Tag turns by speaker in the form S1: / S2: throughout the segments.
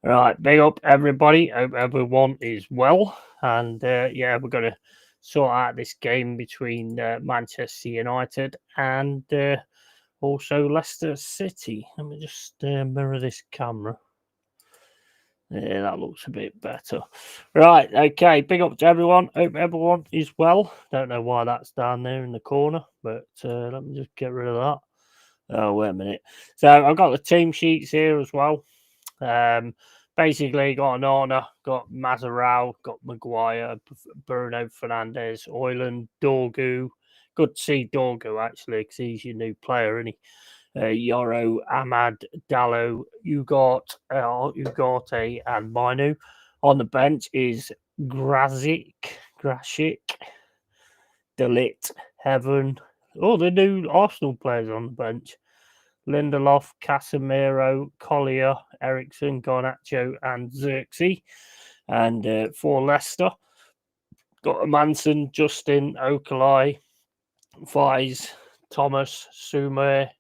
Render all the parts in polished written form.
S1: Right, big up everybody. Hope everyone is well. And yeah, we're going to sort out this game between Manchester United and also Leicester City. Let me just mirror this camera. Yeah, that looks a bit better. Right, okay, big up to everyone. Hope everyone is well. Don't know why that's down there in the corner, but let me just get rid of that. Oh, wait a minute. So I've got the team sheets here as well. Basically, got Onana, got Mazarao, got Maguire, Bruno Fernandes, Oyland, Dorgu. Good to see Dorgu actually, because he's your new player, isn't he? Yoro, Ahmad, Dallo, Ugarte, and Minu. On the bench is Grasic, Delit, Heaven. All the new Arsenal players on the bench. Lindelof, Casemiro, Collier, Ericsson, Garnacho, and Xerxes. And for Leicester, got Manson, Justin, Okalai, Vise, Thomas, Sumer,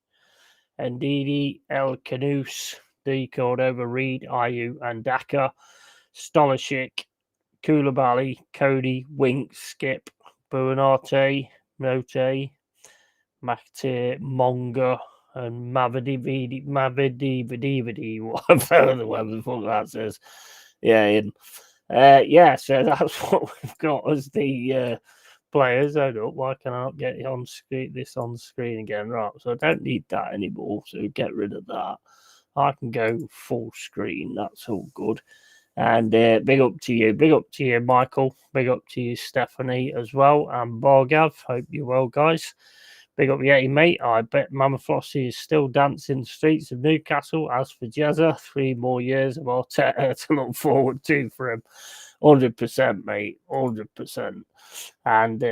S1: Ndidi, El Canus, D. Cordova, Reed, Ayu, and Daka, Stolashik, Koulibaly, Cody, Winks, Skip, Buonarte, Mote, Maktir, Monga, and Mavidi, whatever the fuck that says. Yeah, yeah. So that's what we've got as the players. Hold up, why can I not get it on screen? This on screen again, right? So I don't need that anymore. So get rid of that. I can go full screen. That's all good. And big up to you, Michael. Big up to you, Stephanie, as well, and Bargav. Hope you're well, guys. Big up Yeti, mate. I bet Mama Flossie is still dancing the streets of Newcastle. As for Jezza, 3 more years of Arteta to look forward to for him. 100%, mate. 100%. And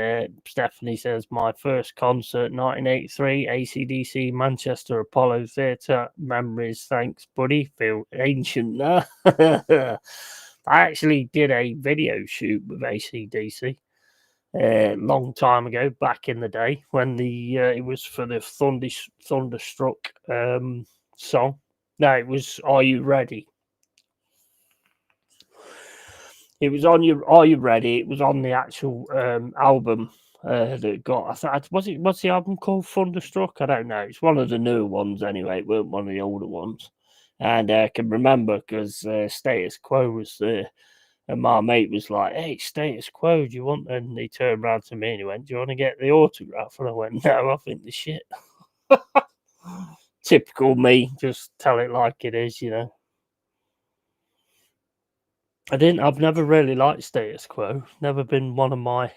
S1: Stephanie says, my first concert, 1983, ACDC, Manchester Apollo Theatre. Memories, thanks, buddy. Feel ancient now. I actually did a video shoot with ACDC long time ago, back in the day when the it was for the Thunderstruck song. No, it was Are You Ready? It was on your Are You Ready? It was on the actual album that got. I thought what's the album called? Thunderstruck? I don't know. It's one of the newer ones anyway. It weren't one of the older ones. And I can remember because Status Quo was there. And my mate was like, "Hey, Status Quo, do you want?" And he turned around to me and he went, "Do you want to get the autograph?" And I went, "No, I think the shit." Typical me, just tell it like it is, you know. I've never really liked Status Quo. Never been one of my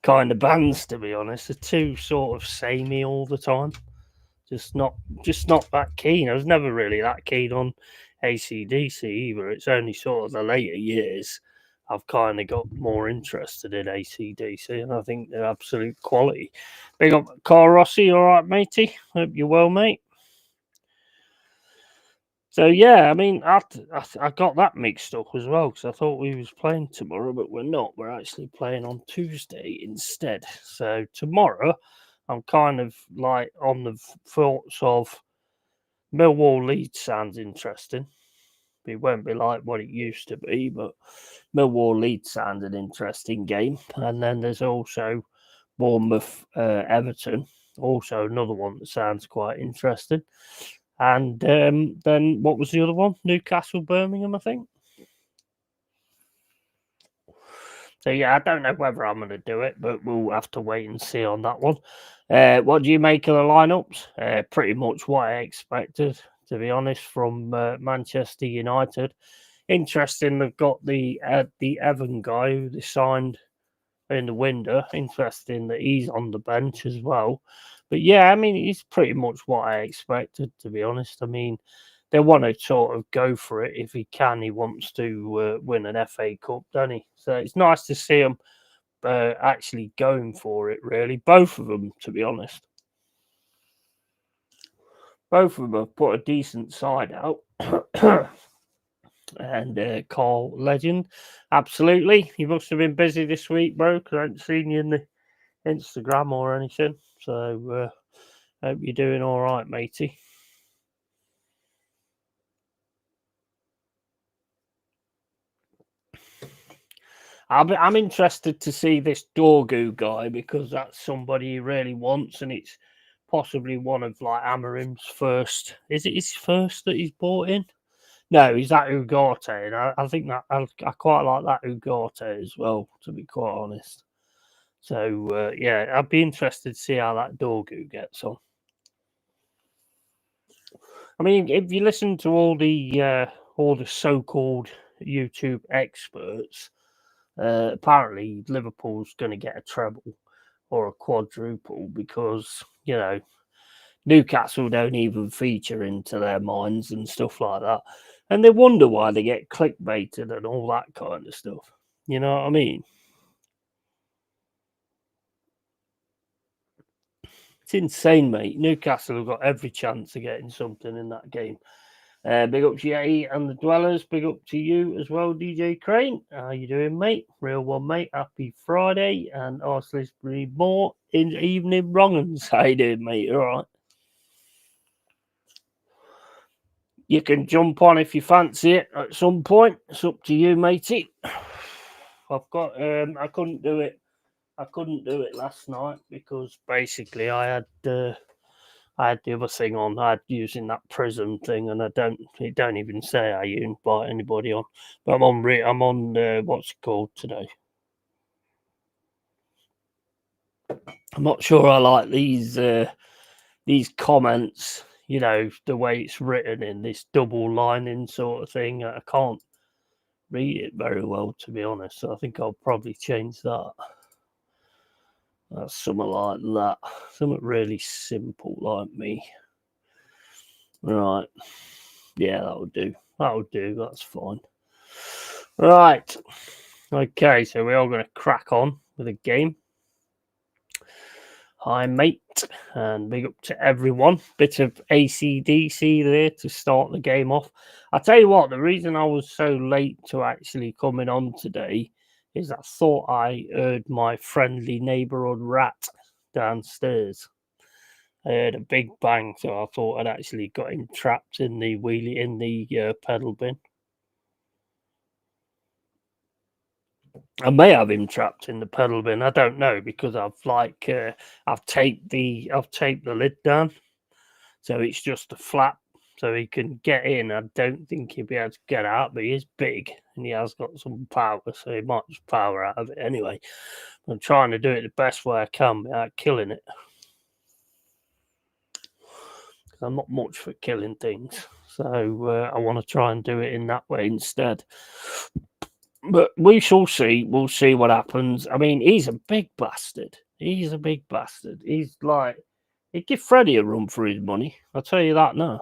S1: kind of bands, to be honest. They're too sort of samey all the time. Just not, that keen. I was never really that keen on ACDC either. It's only sort of the later years I've kind of got more interested in ACDC, and I think they're absolute quality. Big up Carl Rossi, all right, matey? Hope you're well, mate. So yeah, I mean, I got that mixed up as well because I thought we was playing tomorrow, but we're not. We're actually playing on Tuesday instead. So tomorrow, I'm kind of like on the thoughts of Millwall Leeds sounds interesting. It won't be like what it used to be, but Millwall Leeds sounds an interesting game. And then there's also Bournemouth Everton, also another one that sounds quite interesting. And then what was the other one? Newcastle Birmingham, I think. So yeah, I don't know whether I'm going to do it, but we'll have to wait and see on that one. What do you make of the lineups? Pretty much what I expected, to be honest, from Manchester United. Interesting, they've got the Evan guy who they signed in the window. Interesting that he's on the bench as well. But yeah, I mean, he's pretty much what I expected, to be honest. I mean, they want to sort of go for it if he can. He wants to win an FA Cup, doesn't he? So it's nice to see him actually going for it, really. Both of them, to be honest. Both of them have put a decent side out. And Carl Legend, absolutely. You must have been busy this week, bro, because I haven't seen you in the Instagram or anything. So hope you're doing all right, matey. I'm interested to see this Dorgu guy because that's somebody he really wants, and it's possibly one of like Amarim's first. Is it his first that he's bought in? No, he's that Ugarte, and I think that I quite like that Ugarte as well, to be quite honest. So yeah, I'd be interested to see how that Dorgu gets on. I mean, if you listen to all the so-called YouTube experts, apparently Liverpool's going to get a treble or a quadruple because Newcastle don't even feature into their minds and stuff like that, and they wonder why they get clickbaited and all that kind of stuff. You know what I mean? It's insane, mate. Newcastle have got every chance of getting something in that game. Big up to Yeti and the Dwellers. Big up to you as well, DJ Crane. How you doing, mate? Real one, mate. Happy Friday. And Arsenal more in evening wrong'uns. How you doing, mate? All right. You can jump on if you fancy it at some point. It's up to you, matey. I've got. I couldn't do it. I couldn't do it last night because basically I had the other thing on. I had using that prism thing, and it don't even say how you invite anybody on. But I'm on. I'm on. What's it called today? I'm not sure I like these comments. You know the way it's written in this double lining sort of thing. I can't read it very well, to be honest. So I think I'll probably change that. That's something like that. Something really simple like me. Right. Yeah, that'll do. That'll do. That's fine. Right. Okay, so we're all going to crack on with a game. Hi, mate, and big up to everyone. Bit of ACDC there to start the game off. I tell you what, the reason I was so late to actually coming on today is I thought I heard my friendly neighbourhood rat downstairs. I heard a big bang, so I thought I'd actually got him trapped in the pedal bin. I may have him trapped in the pedal bin. I don't know because I've taped the lid down, so it's just a flap, so he can get in. I don't think he'll be able to get out, but he is big and he has got some power, so he might just power out of it anyway. I'm trying to do it the best way I can without killing it. I'm not much for killing things, so I want to try and do it in that way instead. But we shall see. We'll see what happens. I mean, he's a big bastard. He's a big bastard. He's like, he'd give Freddie a run for his money. I'll tell you that now.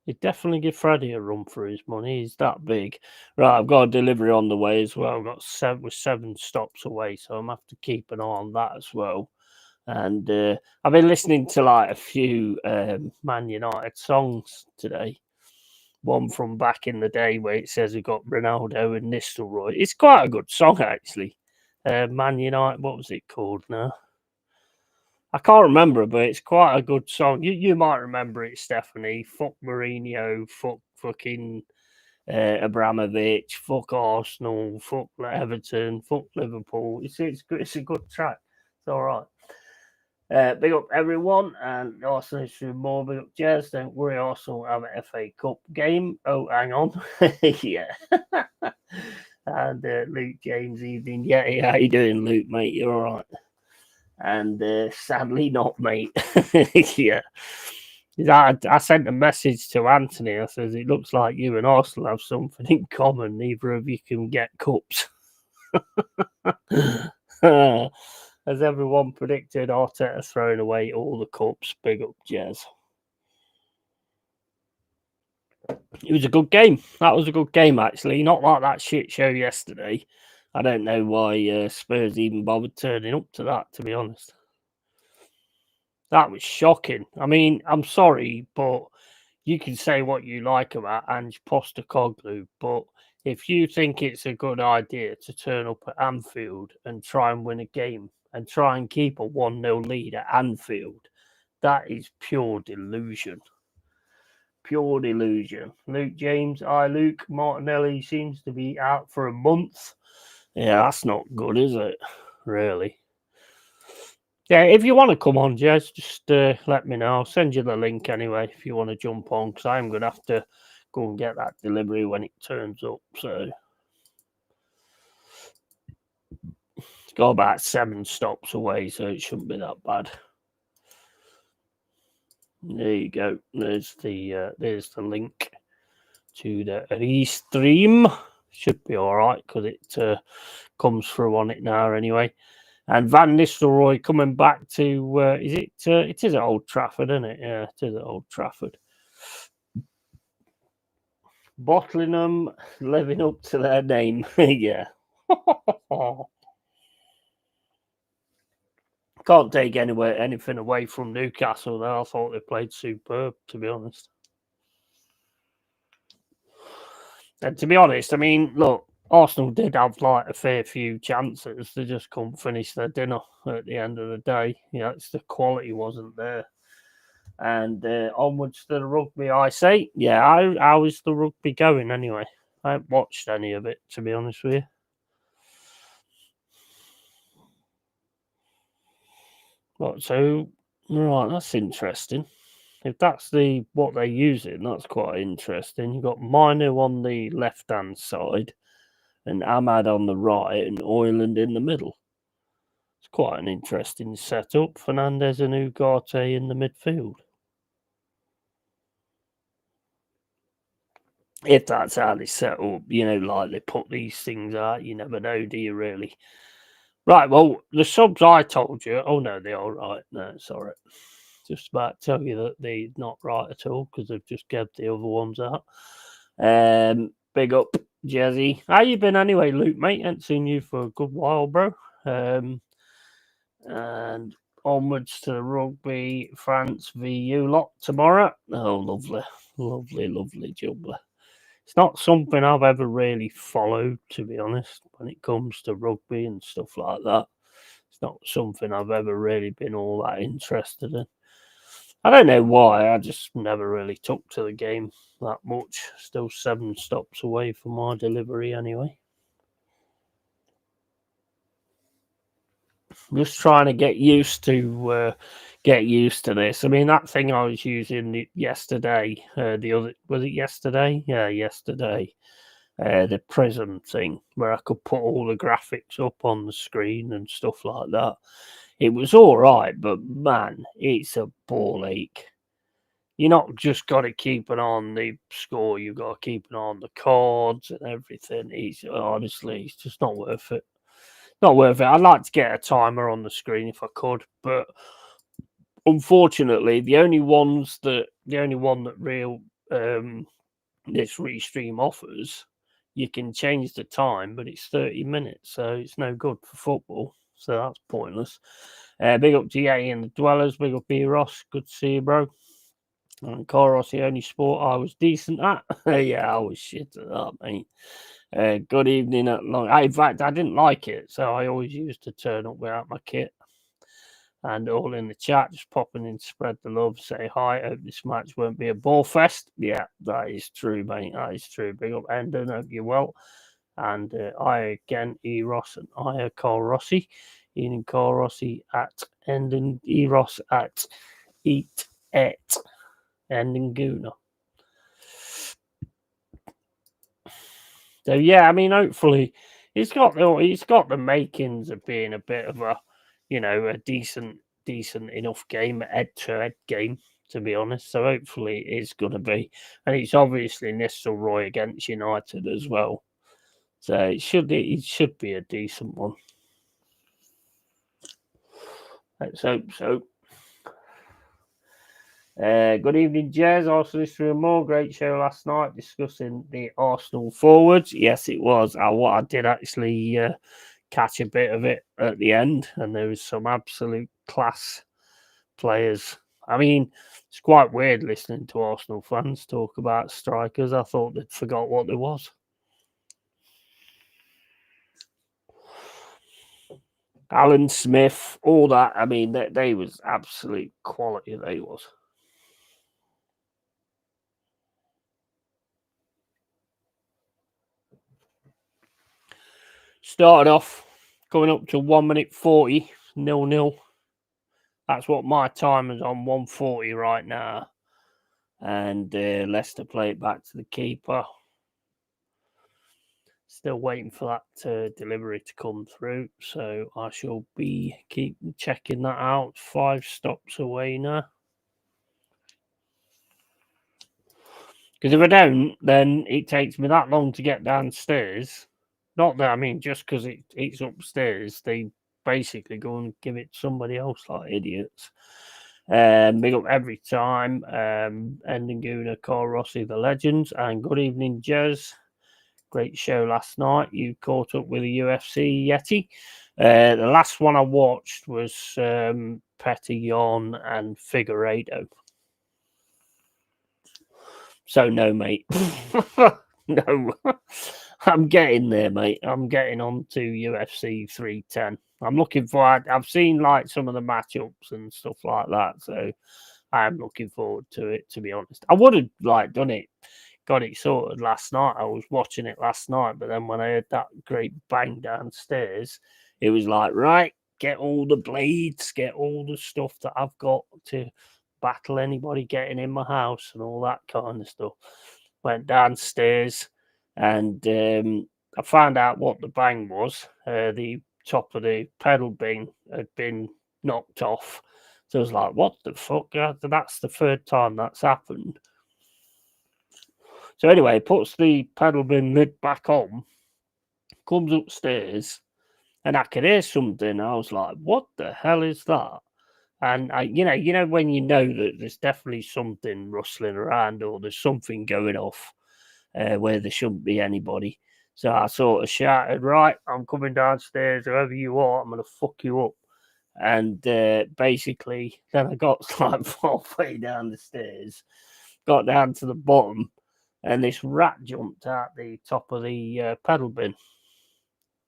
S1: He'd definitely give Freddie a run for his money. He's that big. Right, I've got a delivery on the way as well. I've got seven stops away, so I'm going to have to keep an eye on that as well. And I've been listening to like a few Man United songs today. One from back in the day where it says we got Ronaldo and Nistelrooy. It's quite a good song, actually. Man United, what was it called now? I can't remember, but it's quite a good song. You might remember it, Stephanie. Fuck Mourinho, fuck fucking Abramovich, fuck Arsenal, fuck Everton, fuck Liverpool. It's a good track. It's all right. Big up everyone, and Arsenal should more. Big up Jez. Don't worry, Arsenal have an FA Cup game. Oh, hang on, yeah. And Luke James evening. Yeah, how you doing, Luke, mate? You're all right. And sadly not, mate. Yeah. I sent a message to Anthony. I says it looks like you and Arsenal have something in common. Neither of you can get cups. As everyone predicted, Arteta throwing away all the cups. Big up, Jez. It was a good game. That was a good game, actually. Not like that shit show yesterday. I don't know why Spurs even bothered turning up to that, to be honest. That was shocking. I mean, I'm sorry, but you can say what you like about Ange Postecoglou, but if you think it's a good idea to turn up at Anfield and try and win a game and try and keep a 1-0 lead at Anfield, that is pure delusion. Pure delusion. Luke James, Luke Martinelli seems to be out for a month. Yeah, that's not good, is it? Really? Yeah, if you want to come on, Jez, just let me know. I'll send you the link anyway if you want to jump on, because I'm going to have to go and get that delivery when it turns up. So it's got about 7 stops away, so it shouldn't be that bad. There you go. There's the link to the restream. Should be all right because it comes through on it now anyway. And Van Nistelrooy coming back to it is at Old Trafford, isn't it? Yeah, it is at Old Trafford. Bottling them, living up to their name. Yeah. Can't take anything away from Newcastle though. I thought they played superb, to be honest. And to be honest, I mean, look, Arsenal did have like a fair few chances. They just couldn't finish their dinner at the end of the day. It's the quality wasn't there. And onwards to the rugby, I say. Yeah, how is the rugby going anyway? I haven't watched any of it, to be honest with you. So, right, that's interesting. If that's what they're using, that's quite interesting. You've got Minu on the left-hand side and Ahmad on the right and Oiland in the middle. It's quite an interesting setup. Fernandez and Ugarte in the midfield. If that's how they set up, like they put these things out, you never know, do you really? Right, well, the subs I told you, oh no, they're all right. No, it's all right. Just about to tell you that they're not right at all because they've just kept the other ones out. Big up, Jazzy. How you been anyway, Luke, mate? Ain't seen you for a good while, bro. And onwards to the rugby, France v you lot tomorrow. Oh, lovely, lovely, lovely jubbler. It's not something I've ever really followed, to be honest, when it comes to rugby and stuff like that. It's not something I've ever really been all that interested in. I don't know why, I just never really took to the game that much. Still 7 stops away from my delivery anyway. Just trying to get used to this. I mean, that thing I was using yesterday, was it yesterday? Yeah, yesterday. The Prism thing where I could put all the graphics up on the screen and stuff like that. It was all right, but man, it's a ball ache. You're not just got to keep an eye on the score. You've got to keep an eye on the cards and everything. It's just not worth it. Not worth it. I'd like to get a timer on the screen if I could, but unfortunately, the only one that this restream offers, you can change the time, but it's 30 minutes, so it's no good for football. So that's pointless. Big up to Yeti and the Dwellers. Big up B Ross. Good to see you, bro. And Coros, the only sport I was decent at. Yeah, I was shit at that, mate. Good evening at long. In fact, I didn't like it, so I always used to turn up without my kit. And all in the chat, just popping in, spread the love, say hi. Hope this match won't be a ball fest. Yeah, that is true, mate. That is true. Big up, Endon. Hope you're well. And I again, Eros, and I Carl Rossi. Ian and Carl Rossi at Endon, Eros at Eat Et Endon Guna. So yeah, I mean, hopefully, it's got the makings of being a bit of a decent enough game, head-to-head game, to be honest. So hopefully it's going to be. And it's obviously Nistelrooy against United as well. So it should be a decent one. Let's hope so. Good evening, Jez. Arsenal history and more. Great show last night discussing the Arsenal forwards. Yes, it was. I did actually catch a bit of it at the end, and there was some absolute class players. I mean, it's quite weird listening to Arsenal fans talk about strikers. I thought they'd forgot what there was. Alan Smith, all that. I mean, they was absolute quality. They was. Started off coming up to 1 minute 40, 0-0. That's what my time is on, 140 right now. And Leicester play it back to the keeper. Still waiting for that delivery to come through, so I shall keep checking that out. 5 stops away now. Because if I don't, then it takes me that long to get downstairs. Not that, I mean, just because it's upstairs, they basically go and give it to somebody else like idiots. Big up every time. Ending Guna, Carl Rossi, the legends, and good evening, Jez. Great show last night. You caught up with the UFC Yeti. The last one I watched was Petillon and Figueiredo. So no, mate. No. I'm getting there, mate. I'm getting on to UFC 310. I'm looking for. I've seen like some of the matchups and stuff like that, so I'm looking forward to it. To be honest, I would have like done it, got it sorted last night. I was watching it last night, but then when I heard that great bang downstairs, it was like, right, get all the blades, get all the stuff that I've got to battle anybody getting in my house and all that kind of stuff. Went downstairs and I found out what the bang was. The top of the pedal bin had been knocked off. So I was like, what the fuck? That's the third time that's happened. So anyway, puts the pedal bin lid back on, comes upstairs, and I could hear something. I was like, what the hell is that? And you know when you know that there's definitely something rustling around or there's something going off where there shouldn't be anybody. So I sort of shouted, right, I'm coming downstairs, whoever you are, I'm going to fuck you up. And basically, then I got like halfway down the stairs, got down to the bottom, and this rat jumped out the top of the pedal bin.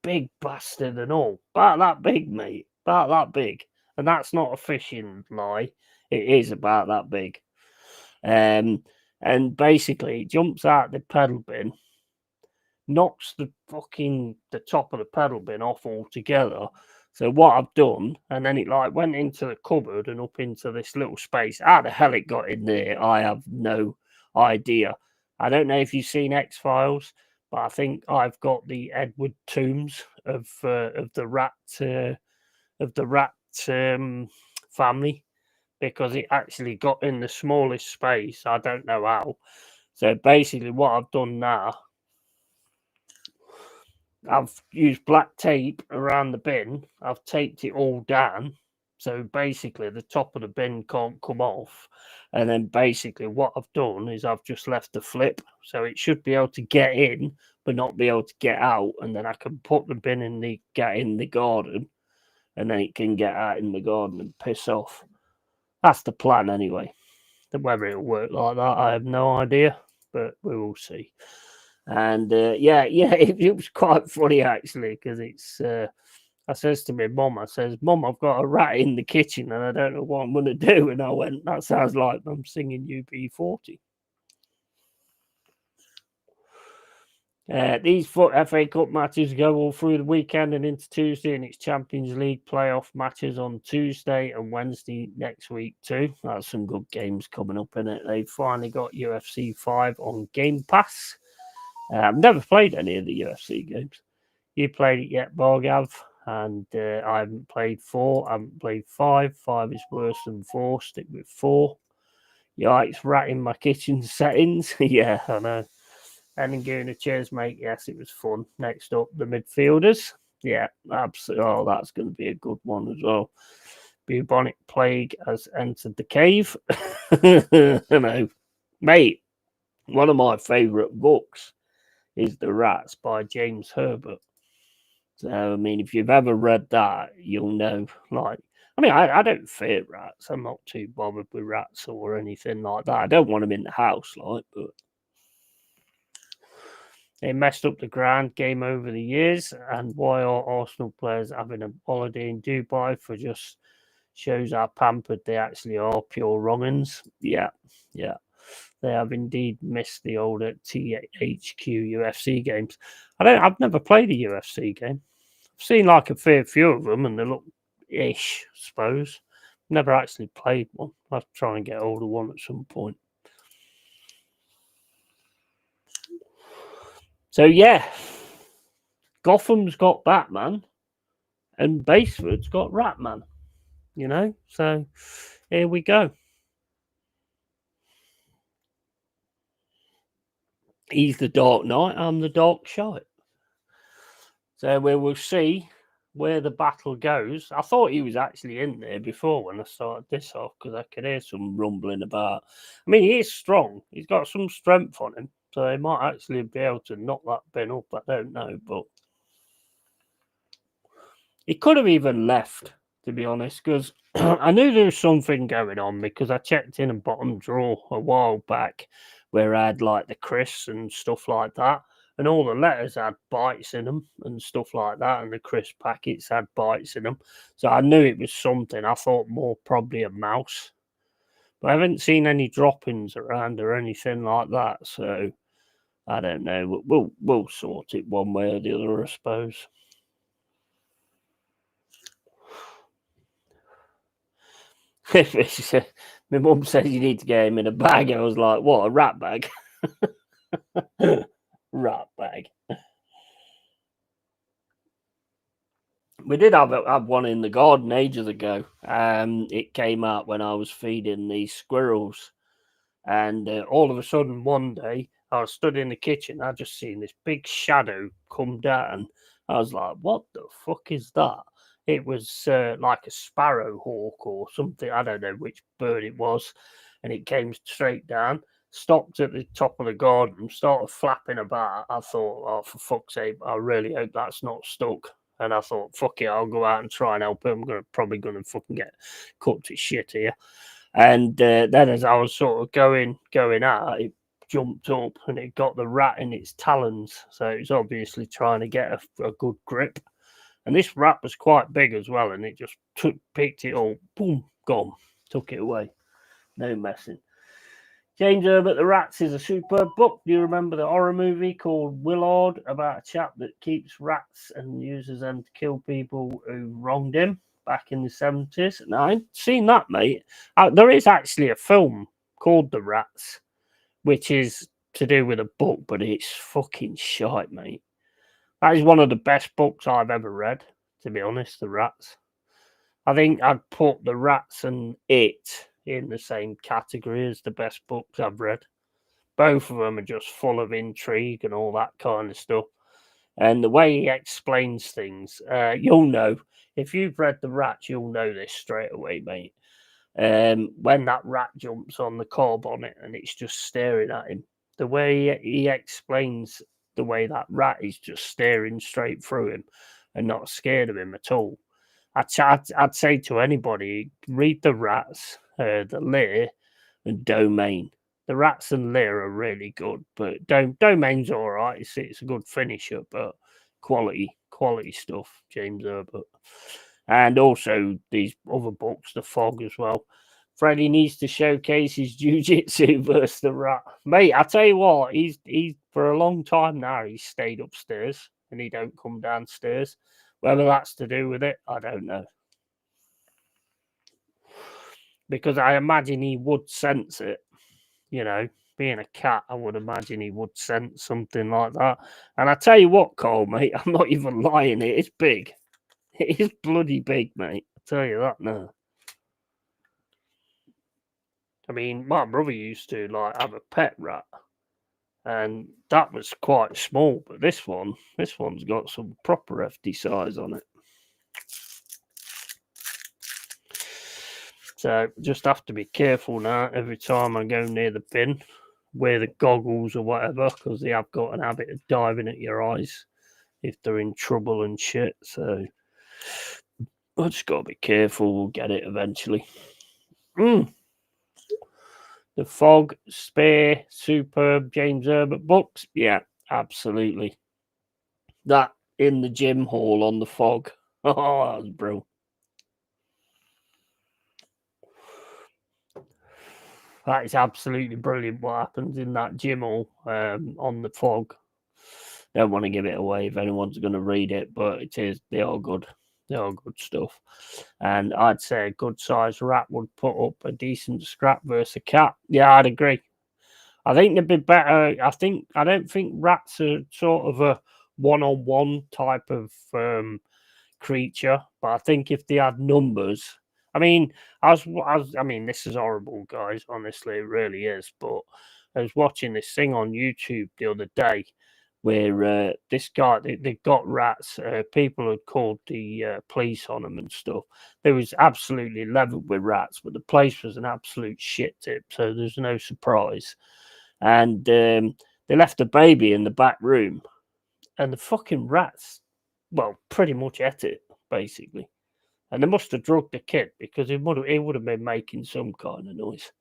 S1: Big bastard and all. About that big, mate. About that big. And that's not a fishing lie. It is about that big. And basically, it jumps out the pedal bin, knocks the top of the pedal bin off altogether. So what I've done, and then it like went into the cupboard and up into this little space. How the hell it got in there, I have no idea. I don't know if you've seen X-Files, but I think I've got the Edward Toombs of the rat family, because it actually got in the smallest space. I don't know how. So basically, what I've done now, I've used black tape around the bin. I've taped it all down. So basically, the top of the bin can't come off. And then basically, what I've done is I've just left the flip. So it should be able to get in, but not be able to get out. And then I can put the bin in the garden. And then it can get out in the garden and piss off. That's the plan anyway. Whether it'll work like that, I have no idea. But we will see. And it was quite funny actually, because it's I says to my mum, I says, Mum, I've got a rat in the kitchen and I don't know what I'm going to do. And I went, that sounds like I'm singing UB40. These FA Cup matches go all through the weekend and into Tuesday, and it's Champions League playoff matches on Tuesday and Wednesday next week too. That's some good games coming up in it. They've finally got UFC 5 on Game Pass. I've never played any of the UFC games. You played it yet, Bargav? And I haven't played 4. I haven't played 5. 5 is worse than 4. Stick with 4. Yikes, rat in my kitchen settings. Yeah, I know. And getting a cheers, mate. Yes, it was fun. Next up, the midfielders. Yeah, absolutely. Oh, that's going to be a good one as well. Bubonic plague has entered the cave. I know. Mate, one of my favourite books is The Rats by James Herbert. So, I mean, if you've ever read that, you'll know. Like, I mean, I don't fear rats. I'm not too bothered with rats or anything like that. I don't want them in the house, like, but they messed up the ground game over the years. And why are Arsenal players having a holiday in Dubai for just shows how pampered they actually are, pure wrong'uns. Yeah, yeah. they have indeed missed the old THQ UFC games. I've never played a UFC game. I've seen like a fair few of them, and they look ish, I suppose. Never actually played one. I'll try and get hold of one at some point. So yeah, Gotham's got Batman, and Baseford's got Ratman. You know, so here we go. He's the Dark Knight, I'm the Dark Shite. So we will see where the battle goes. I thought he was actually in there before when I started this off, because I could hear some rumbling about. I mean, he is strong. He's got some strength on him, so he might actually be able to knock that bin up. I don't know, but he could have even left, to be honest, because I knew there was something going on, because I checked in a bottom drawer a while back where I had like the crisps and stuff like that, and all the letters had bites in them and stuff like that, and the crisp packets had bites in them. So I knew it was something. I thought more probably a mouse, but I haven't seen any droppings around or anything like that. So I don't know. We'll sort it one way or the other, I suppose. My mum says you need to get him in a bag. I was like, what, a rat bag? Rat bag. We did have one in the garden ages ago. It came out when I was feeding these squirrels. And all of a sudden, one day, I was stood in the kitchen. I just seen this big shadow come down. I was like, what the fuck is that? It was like a sparrow hawk or something. I don't know which bird it was. And it came straight down, stopped at the top of the garden, started flapping about. I thought, oh, for fuck's sake, I really hope that's not stuck. And I thought, fuck it, I'll go out and try and help him. I'm probably going to fucking get cut to shit here. And then as I was sort of going out, it jumped up and it got the rat in its talons. So it was obviously trying to get a good grip. And this rat was quite big as well, and it just picked it all, boom, gone, took it away. No messing. James Herbert, The Rats is a superb book. Do you remember the horror movie called Willard about a chap that keeps rats and uses them to kill people who wronged him back in the 70s? Now, I ain't seen that, mate. There is actually a film called The Rats, which is to do with a book, but it's fucking shite, mate. That is one of the best books I've ever read, to be honest, The Rats. I think I'd put The Rats and It in the same category as the best books I've read. Both of them are just full of intrigue and all that kind of stuff. And the way he explains things, you'll know. If you've read The Rats, you'll know this straight away, mate. When that rat jumps on the car bonnet and it's just staring at him, the way he explains the way that rat is just staring straight through him and not scared of him at all. I'd say to anybody, read The Rats, The Lair, and Domain. The Rats and Lair are really good, but Domain's all right. It's a good finisher, but quality stuff, James Herbert. And also these other books, The Fog as well. Freddie needs to showcase his jiu-jitsu versus the rat. Mate, I tell you what, he's for a long time now, he's stayed upstairs and he don't come downstairs. Whether that's to do with it, I don't know. Because I imagine he would sense it, you know. Being a cat, I would imagine he would sense something like that. And I tell you what, Cole, mate, I'm not even lying. It is big. It is bloody big, mate. I tell you that now. I mean, my brother used to like have a pet rat, and that was quite small. But this one's got some proper hefty size on it. So just have to be careful now every time I go near the bin. Wear the goggles or whatever, because they have got an habit of diving at your eyes if they're in trouble and shit. So I just got to be careful. We'll get it eventually. The Fog, Spare, superb James Herbert books. Yeah, absolutely. That in the gym hall on the Fog. Oh, that was brilliant. That is absolutely brilliant what happens in that gym hall on the fog. Don't want to give it away if anyone's going to read it, but it is. They are good. They are good stuff. And I'd say a good sized rat would put up a decent scrap versus a cat. Yeah, I'd agree. I think they'd be better. I don't think rats are sort of a one-on-one type of creature, but I think if they had numbers, I mean, I mean, this is horrible, guys. Honestly, it really is. But I was watching this thing on YouTube the other day where this guy they got rats. People had called the police on them and stuff. They was absolutely leveled with rats, but the place was an absolute shit tip. So there's no surprise. And they left the baby in the back room, and the fucking rats, well, pretty much ate it basically. And they must have drugged the kid because it would have been making some kind of noise.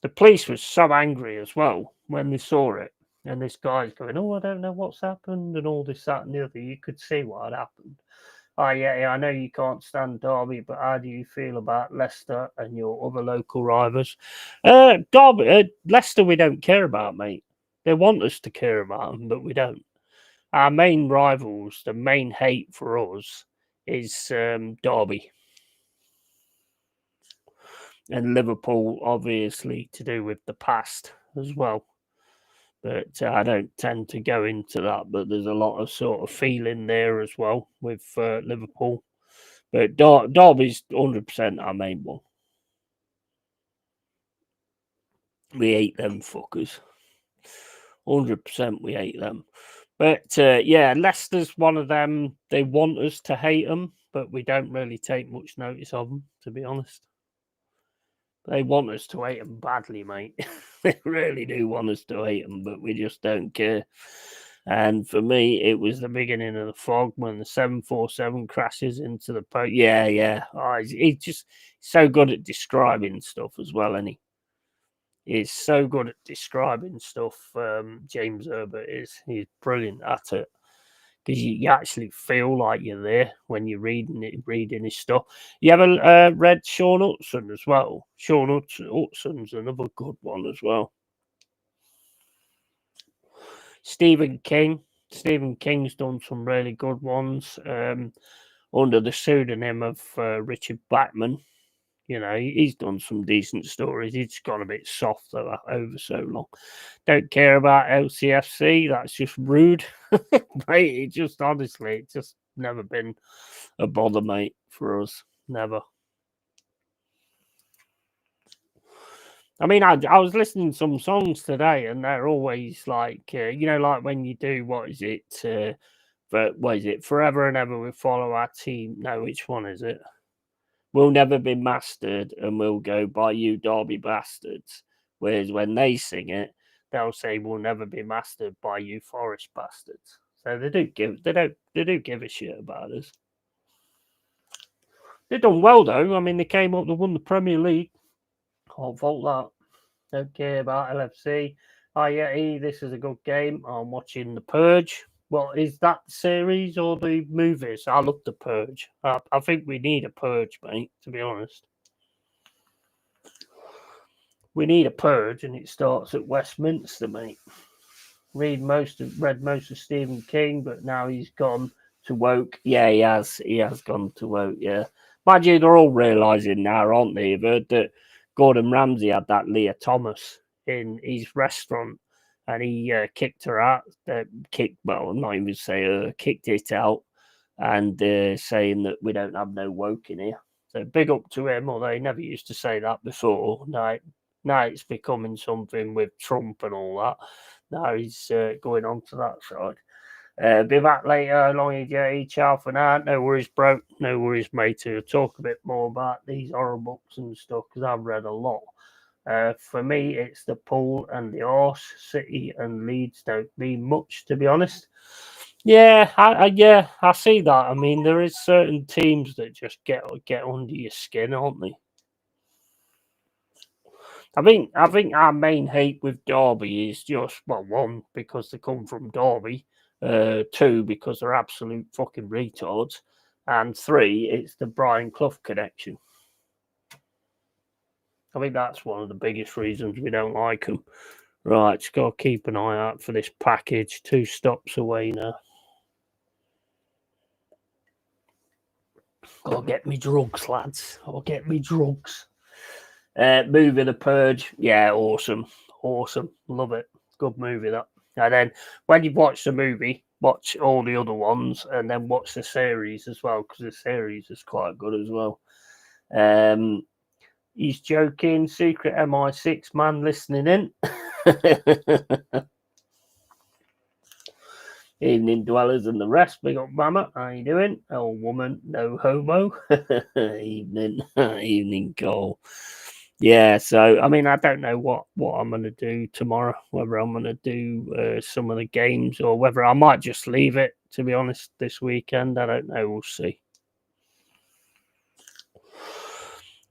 S1: The police was so angry as well when they saw it. And this guy's going, "Oh, I don't know what's happened," and all this, that, and the other. You could see what had happened. Oh, yeah, I know you can't stand Derby, but how do you feel about Leicester and your other local rivals? Derby, Leicester, we don't care about, mate. They want us to care about them, but we don't. Our main rivals, the main hate for us, is Derby and Liverpool, obviously, to do with the past as well. But I don't tend to go into that. But there's a lot of sort of feeling there as well with Liverpool. But Derby's 100% our main one. We hate them fuckers. 100% we hate them. But yeah, Leicester's one of them. They want us to hate them, but we don't really take much notice of them, to be honest. They want us to hate them badly, mate. They really do want us to hate them, but we just don't care. And for me, it was the beginning of the fog when the 747 crashes into the post. Yeah. Oh, he's just so good at describing stuff as well, and he's so good at describing stuff. James Herbert he's brilliant at it because you actually feel like you're there when you're reading his stuff. You ever read Sean Hudson as well? Sean Hudson's another good one as well. Stephen King's done some really good ones under the pseudonym of Richard Bachman. You know, he's done some decent stories. He's gone a bit soft over so long. Don't care about LCFC. That's just rude. Mate, it just honestly, it's just never been a bother, mate, for us. Never. I mean, I was listening to some songs today, and they're always like, like when you do, what is it? But what is it? Forever and ever we follow our team. No, which one is it? We'll never be mastered, and we'll go by you, Derby bastards. Whereas when they sing it, they'll say we'll never be mastered by you, Forest bastards. So they do give a shit about us. They've done well though. I mean, they came up, they won the Premier League. Can't fault that. Don't care about LFC. This is a good game. I'm watching The Purge. Well, is that the series or the movies? I love The Purge. I think we need a purge, mate, to be honest. We need a purge, and it starts at Westminster, mate. Read most of Stephen King, but now he's gone to woke. Yeah, he has. He has gone to woke. Yeah, mind you, they're all realising now, aren't they? You've heard that Gordon Ramsay had that Leah Thomas in his restaurant, and he kicked her out. I'm not even say kicked it out, and saying that we don't have no woke in here. So big up to him, although he never used to say that before. Now it's becoming something with Trump and all that. Now he's going on to that side. Be back later. LongHairedYeti, ciao for now. No worries, bro. No worries, mate. To talk a bit more about these horror books and stuff because I've read a lot. For me, it's the Pool and the Arse. City and Leeds don't mean much, to be honest. Yeah, I see that. I mean, there is certain teams that just get under your skin, aren't they? I think our main hate with Derby is just one because they come from Derby, two because they're absolute fucking retards, and three it's the Brian Clough connection. I think that's one of the biggest reasons we don't like them. Right, just got to keep an eye out for this package. 2 stops away now. Gotta get me drugs, lads. Gotta get me drugs. Movie The Purge. Yeah, awesome. Awesome. Love it. Good movie, that. And then when you've watched the movie, watch all the other ones and then watch the series as well, because the series is quite good as well. He's joking. Secret MI6 man listening in. Evening dwellers and the rest. Big up, mama. How you doing? Old woman, no homo. Evening, evening, Cole. Yeah, so I mean, I don't know what I'm gonna do tomorrow. Whether I'm gonna do some of the games or whether I might just leave it. To be honest, this weekend, I don't know. We'll see.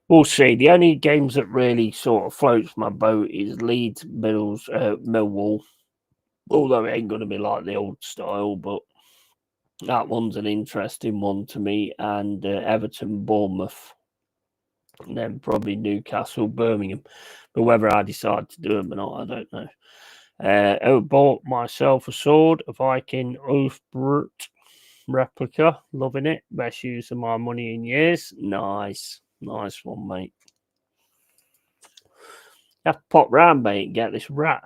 S1: We'll see. The only games that really sort of floats my boat is Leeds, Millwall. Although it ain't going to be like the old style, but that one's an interesting one to me. And Everton, Bournemouth, and then probably Newcastle, Birmingham. But whether I decide to do them or not, I don't know. I bought myself a sword, a Viking Ulfbrut replica. Loving it. Best use of my money in years. Nice. Nice one, mate. You have to pop round, mate, and get this rat.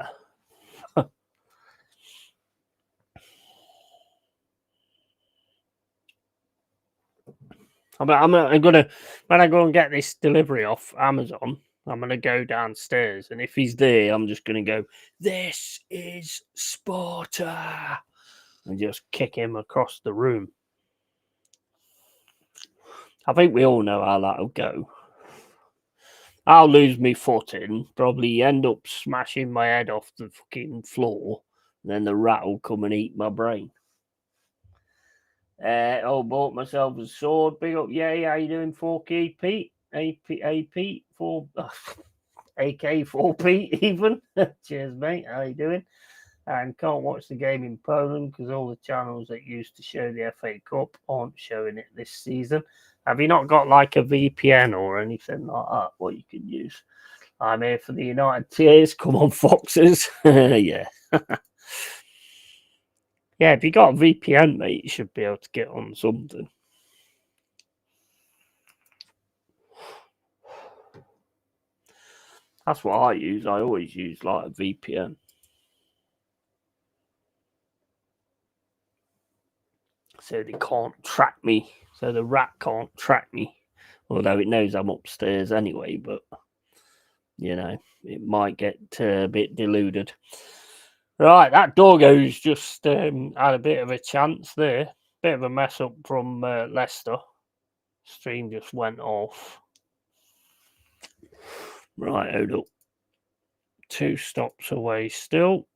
S1: I'm gonna, when I go and get this delivery off Amazon, I'm gonna go downstairs, and if he's there, I'm just gonna go, "This is Sparta," and just kick him across the room. I think we all know how that'll go. I'll lose me footing, probably end up smashing my head off the fucking floor, and then the rat will come and eat my brain. Bought myself a sword. Big up, yeah. How you doing, 4K Pete? AP 4 AK 4P even. Cheers, mate. How you doing? And can't watch the game in Poland because all the channels that used to show the FA Cup aren't showing it this season. Have you not got like a VPN or anything like that? What you can use? I'm here for the United Tears. Come on, Foxes. Yeah. Yeah, if you got a VPN, mate, you should be able to get on something. That's what I use. I always use like a VPN. So they can't track me. So the rat can't track me. Although it knows I'm upstairs anyway, but you know, it might get a bit deluded. Right, that doggo's just had a bit of a chance there. Bit of a mess up from Leicester. Stream just went off. Right, hold up. 2 stops away still.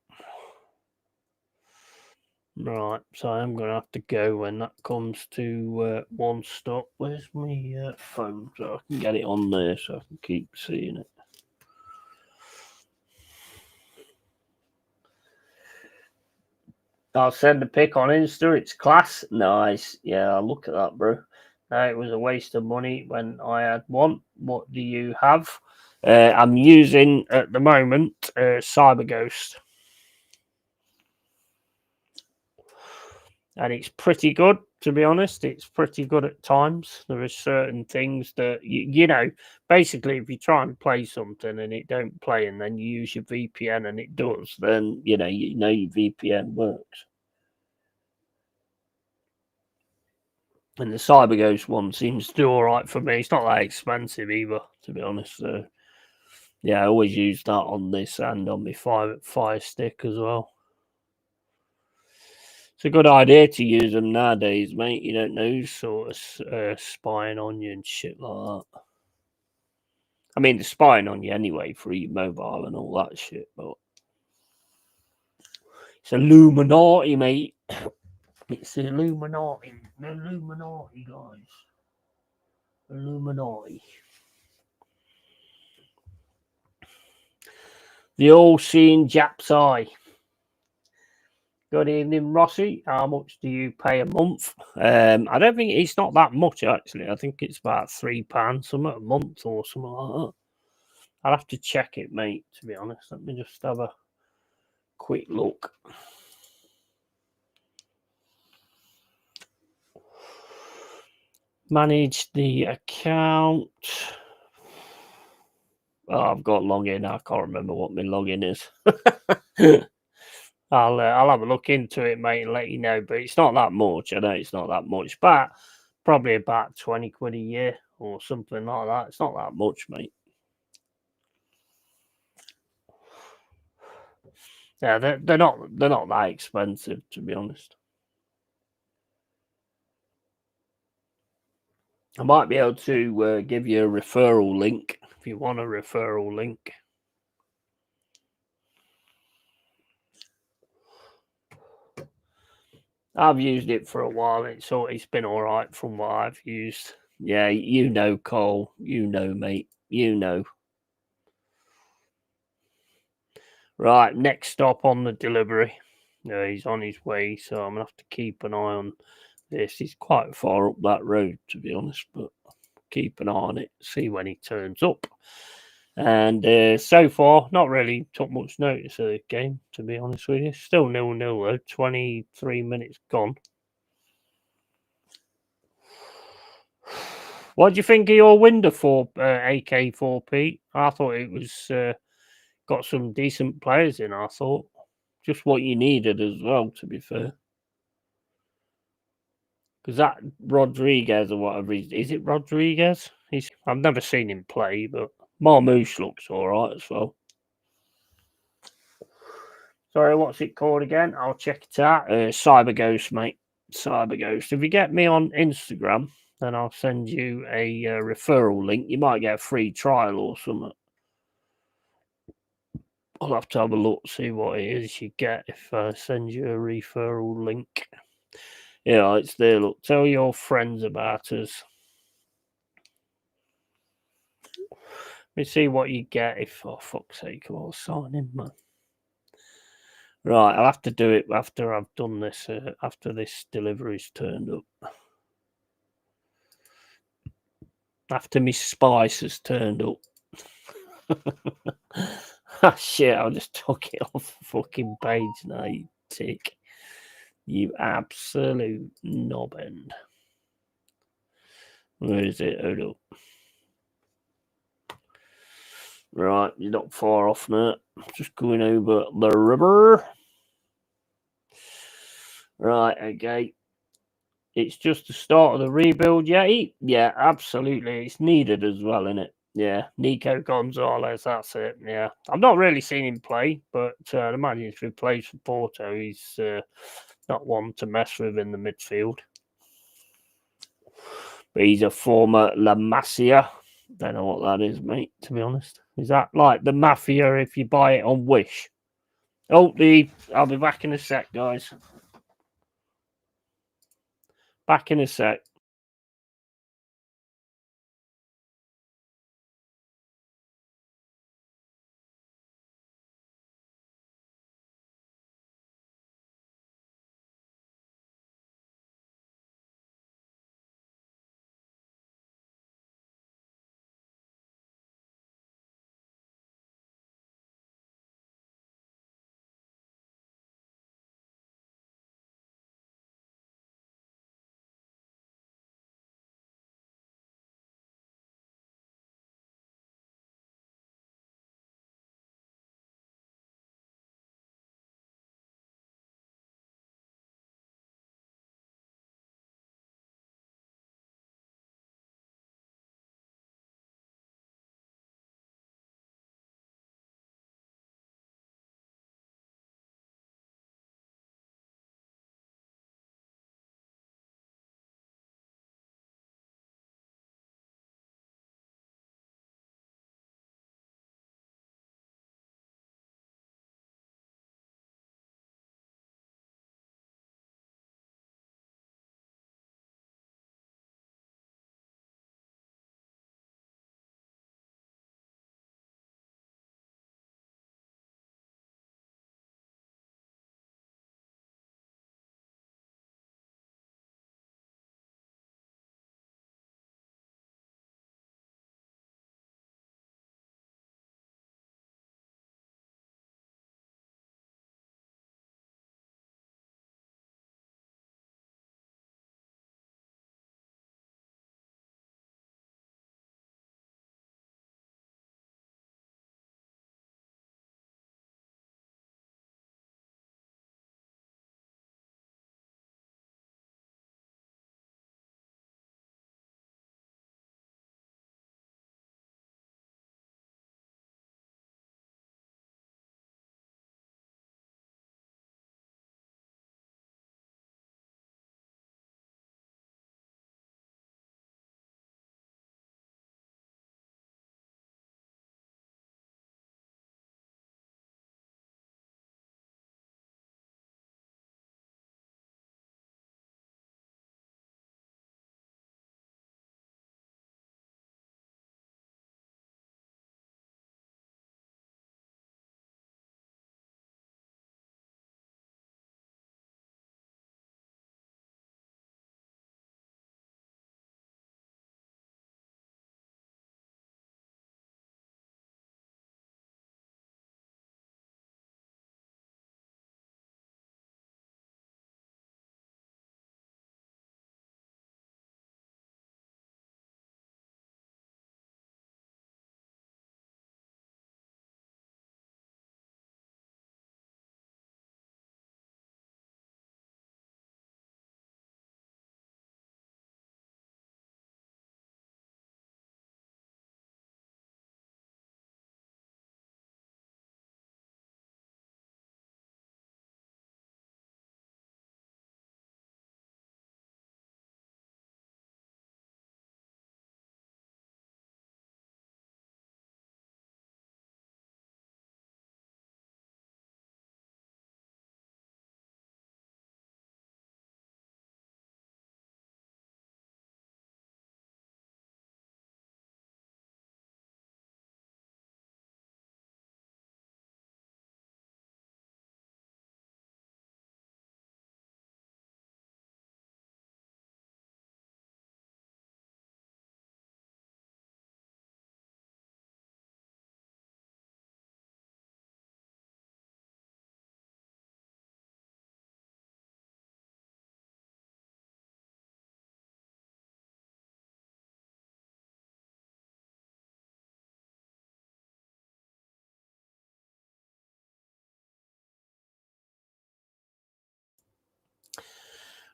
S1: Right, so I'm going to have to go when that comes to 1 stop. Where's my phone so I can get it on there so I can keep seeing it? I'll send a pic on Insta. It's class. Nice. Yeah, I'll look at that, bro. It was a waste of money when I had one. What do you have? I'm using, at the moment, Cyber Ghost. And it's pretty good, to be honest. It's pretty good at times. There are certain things that, you know, basically if you try and play something and it don't play and then you use your VPN and it does, then, you know your VPN works. And the CyberGhost one seems to do all right for me. It's not that expensive either, to be honest. So, yeah, I always use that on this and on my Fire Stick as well. It's a good idea to use them nowadays, mate. You don't know who's sort of spying on you and shit like that. I mean, they're spying on you anyway for your mobile and all that shit, but it's Illuminati, mate. It's the Illuminati. The Illuminati, guys. Illuminati. The all-seeing Jap's eye. Good evening, Rossi. How much do you pay a month? I don't think it's not that much, actually. I think it's about £3 something a month or something like that. I'll have to check it, mate, to be honest. Let me just have a quick look. Manage the account. Oh, I've got login. I can't remember what my login is. I'll have a look into it, mate, and let you know. But it's not that much. I know it's not that much, but probably about 20 quid a year or something like that. It's not that much, mate. Yeah, they're not that expensive, to be honest. I might be able to give you a referral link if you want a referral link. I've used it for a while. It's been all right from what I've used. Yeah, you know, Cole. You know, mate. You know. Right, next stop on the delivery. He's on his way, so I'm gonna have to keep an eye on this. He's quite far up that road, to be honest, but keep an eye on it. See when he turns up. And so far, not really took much notice of the game, to be honest with you. Still 0-0 though. 23 minutes gone. What do you think of your window for AK4P? I thought it was got some decent players in. I thought just what you needed as well. To be fair, because that Rodriguez or whatever is it Rodriguez? I've never seen him play, but Marmouche looks all right as well. Sorry, what's it called again? I'll check it out. Cyber Ghost, mate. Cyber Ghost. If you get me on Instagram, then I'll send you a referral link. You might get a free trial or something. I'll have to have a look, see what it is you get if I send you a referral link. Yeah, it's there. Look, tell your friends about us. Let me see what you get if, for fuck's sake, I'll sign in, man. Right, I'll have to do it after I've done this, after this delivery's turned up. After my spice has turned up. Ah, shit, I just took it off the fucking page now, you tick. You absolute knobend. Where is it? Hold up. Right, you're not far off now. Just going over the river. Right, okay. It's just the start of the rebuild, Yeti. Yeah, absolutely. It's needed as well, isn't it? Yeah, Nico Gonzalez, that's it. Yeah, I've not really seen him play, but I'd imagine if he plays for Porto, he's not one to mess with in the midfield. But he's a former La Masia. Don't know what that is, mate, to be honest. Is that like the Mafia if you buy it on Wish? Oh, I'll be back in a sec, guys. Back in a sec.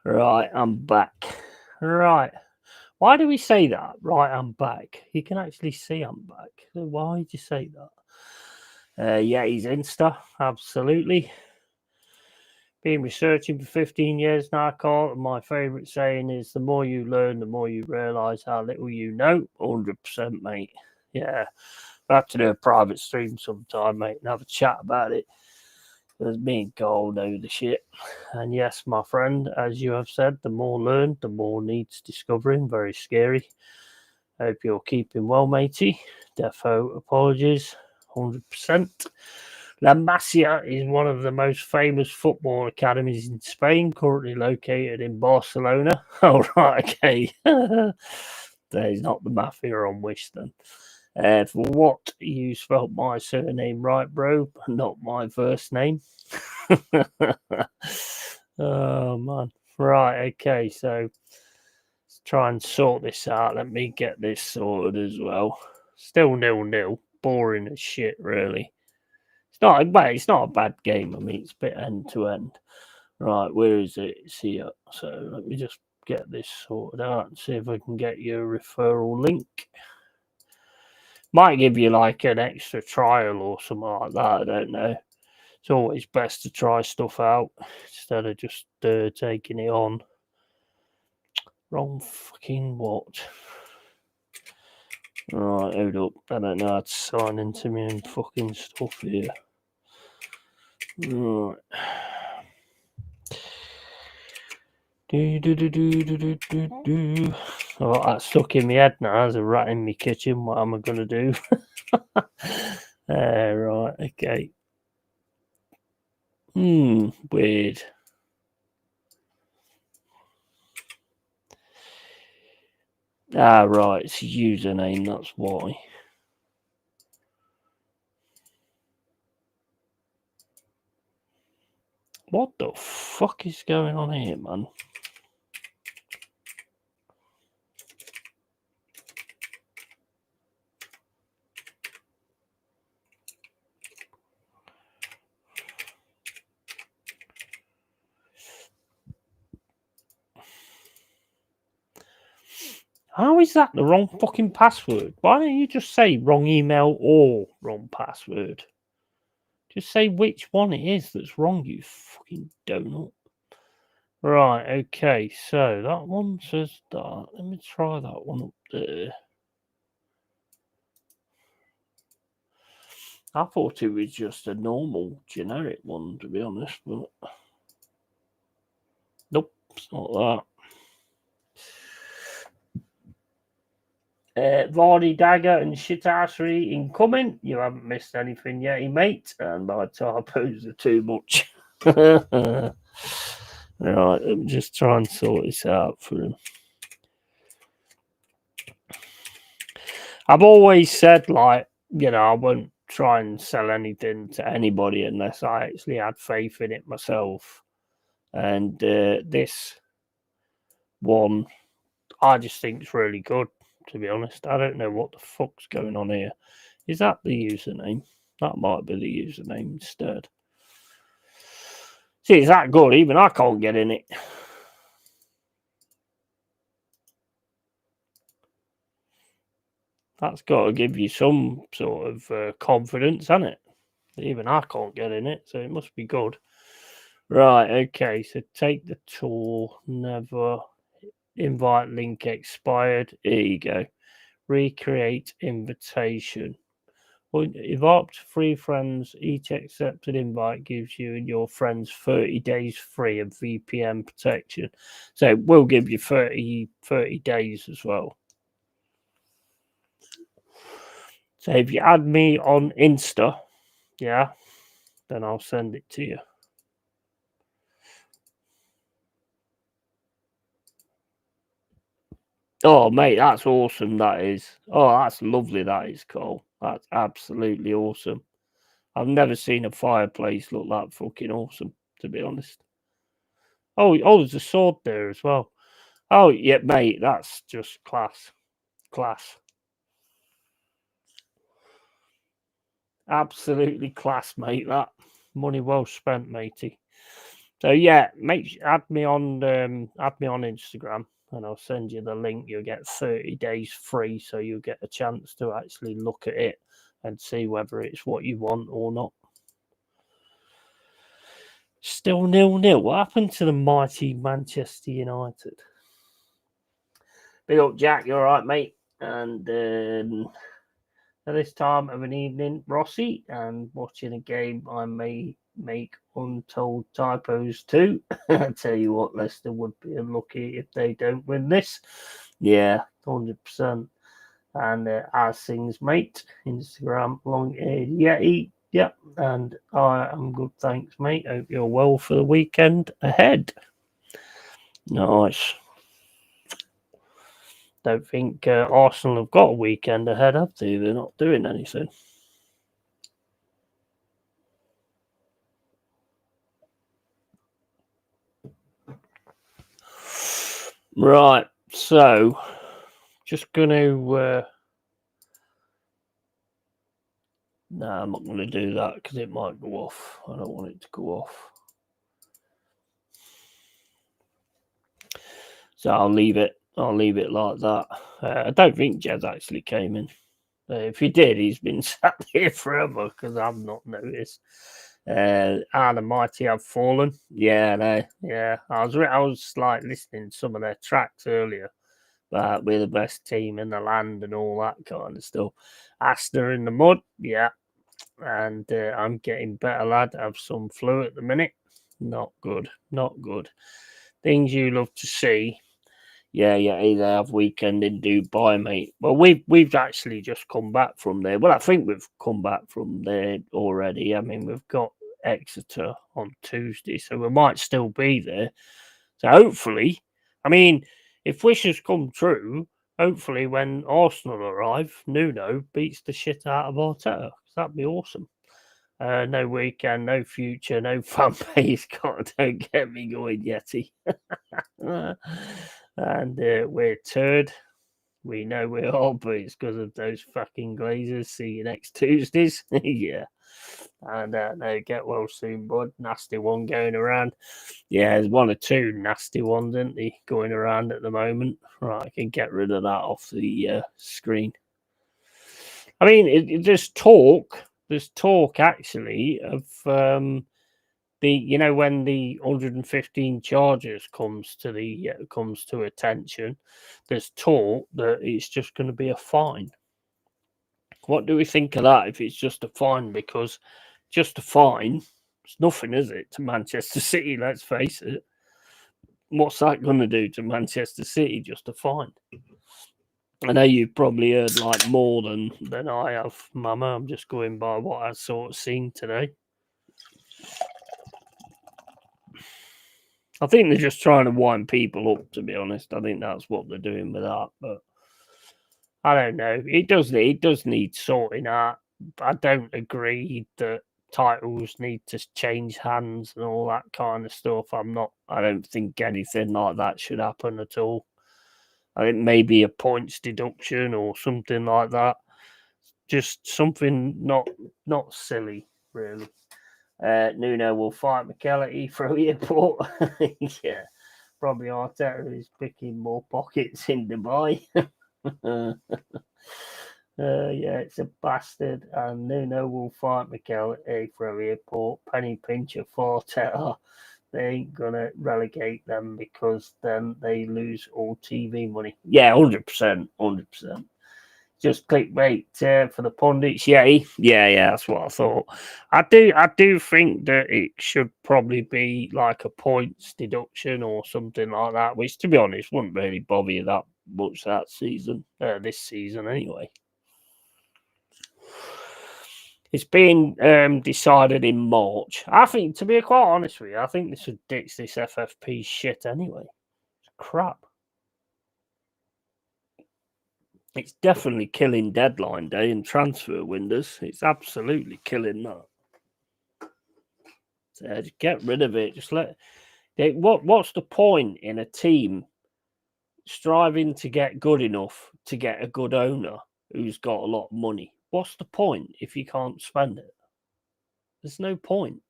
S1: Right, I'm back. Right. Why do we say that? Right, I'm back. You can actually see I'm back. So why did you say that? Yeah, he's Insta. Absolutely. Been researching for 15 years now, Carl, and my favourite saying is the more you learn, the more you realise how little you know. 100%, mate. Yeah. I have to do a private stream sometime, mate, and have a chat about it. Because me and Carl know the shit. And yes, my friend, as you have said, the more learned, the more needs discovering. Very scary. Hope you're keeping well, matey. Defo apologies. 100%. La Masia is one of the most famous football academies in Spain, currently located in Barcelona. Oh, right, okay. There's not the Mafia on Wish then. For what, you spelt my surname right, bro, but not my first name. Oh, man. Right, okay, so let's try and sort this out. Let me get this sorted as well. Still 0-0. Boring as shit, really. It's not a bad game. I mean, it's a bit end to end. Right, where is it? It's here. So let me just get this sorted out and see if I can get you a referral link. Might give you like an extra trial or something like that. I don't know. It's always best to try stuff out instead of just taking it on. Wrong fucking what? Right, hold up. I don't know how to sign into me and fucking stuff here. Right. Oh, that's stuck in my head now. There's a rat in my kitchen. What am I going to do? Right, okay. Weird. Right, it's a username, that's why. What the fuck is going on here, man? How is that the wrong fucking password? Why don't you just say wrong email or wrong password? Just say which one it is that's wrong, you fucking donut. Right, okay, so that one says that. Let me try that one up there. I thought it was just a normal generic one, to be honest, but nope, it's not that. Vardy, Dagger, and Shitassery incoming. You haven't missed anything yet, mate. And my typos are too much. Right, let me just try and sort this out for him. I've always said, like, I won't try and sell anything to anybody unless I actually had faith in it myself. And this one, I just think it's really good, to be honest. I don't know what the fuck's going on here. Is that the username? That might be the username instead. See, it's that good. Even I can't get in it. That's got to give you some sort of confidence, hasn't it? Even I can't get in it, so it must be good. Right, okay, so take the tour, never invite link expired. Here you go. Recreate invitation. Well, invite up to 3 friends. Each accepted invite gives you and your friends 30 days free of VPN protection. So we'll give you 30 days as well. So if you add me on Insta, yeah, then I'll send it to you. Oh, mate, that's awesome. That is. Oh, that's lovely. That is cool. That's absolutely awesome. I've never seen a fireplace look that fucking awesome, to be honest. Oh, there's a sword there as well. Oh, yeah, mate, that's just class. Class. Absolutely class, mate. That money well spent, matey. So yeah, add me on Instagram, and I'll send you the link. You'll get 30 days free, so you'll get a chance to actually look at it and see whether it's what you want or not. Still 0-0. What happened to the mighty Manchester United? Big up, Jack. You all right, mate? And at this time of an evening, Rossi, and watching a game, I may make untold typos too. I tell you what, Leicester would be unlucky if they don't win this. Yeah, 100%. And as things, mate, Instagram, LongHairedYeti. Yep, and I am good, thanks, mate. Hope you're well for the weekend ahead. Nice. Don't think Arsenal have got a weekend ahead, have they? They're not doing anything. Right, so just going to. No, I'm not going to do that because it might go off. I don't want it to go off. So I'll leave it. I'll leave it like that. I don't think Jez actually came in. If he did, he's been sat here forever because I've not noticed. The mighty have fallen. Yeah, no, yeah. I was like listening to some of their tracks earlier. We're the best team in the land and all that kind of stuff. Asta in the mud, yeah. And I'm getting better, lad. I have some flu at the minute. Not good. Not good. Things you love to see. Yeah, they have weekend in Dubai, mate. Well, we've actually just come back from there. Well, I think we've come back from there already. I mean, we've got Exeter on Tuesday, so we might still be there. So hopefully, I mean, if wishes come true, hopefully when Arsenal arrive, Nuno beats the shit out of Arteta. That'd be awesome. No weekend, no future, no fun base. God, don't get me going, Yeti. And we're third. We know we're all, but it's because of those fucking Glazers. See you next Tuesdays. Yeah. And no, get well soon, bud. Nasty one going around. Yeah, there's one or two nasty ones, isn't there, going around at the moment. Right, I can get rid of that off the screen. I mean, there's talk. There's talk actually of when the 115 charges comes to attention, there's talk that it's just going to be a fine. What do we think of that? If it's just a fine, because just a fine, it's nothing, is it, to Manchester City? Let's face it. What's that going to do to Manchester City? Just a fine. I know you've probably heard like more than I have, Mama. I'm just going by what I sort of seen today. I think they're just trying to wind people up, to be honest. I think that's what they're doing with that. But I don't know. It does need sorting out. I don't agree that titles need to change hands and all that kind of stuff. I don't think anything like that should happen at all. I think maybe a points deduction or something like that. Just something not silly, really. Nuno will fight McKellarty for the airport. Yeah, probably Arteta is picking more pockets in Dubai. Yeah, it's a bastard. And Nuno will fight McKellarty for the airport. Penny pincher for Arteta. They ain't gonna relegate them because then they lose all TV money. Yeah, 100%, 100%. Just clickbait for the pundits. Yeah, that's what I thought. I do think that it should probably be like a points deduction or something like that, which, to be honest, wouldn't really bother you that much this season anyway. It's being decided in March. I think, to be quite honest with you, I think they should ditch this FFP shit anyway. It's crap. It's definitely killing deadline day and transfer windows. It's absolutely killing that. So just get rid of it. Just what's the point in a team striving to get good enough to get a good owner who's got a lot of money? What's the point if you can't spend it? There's no point.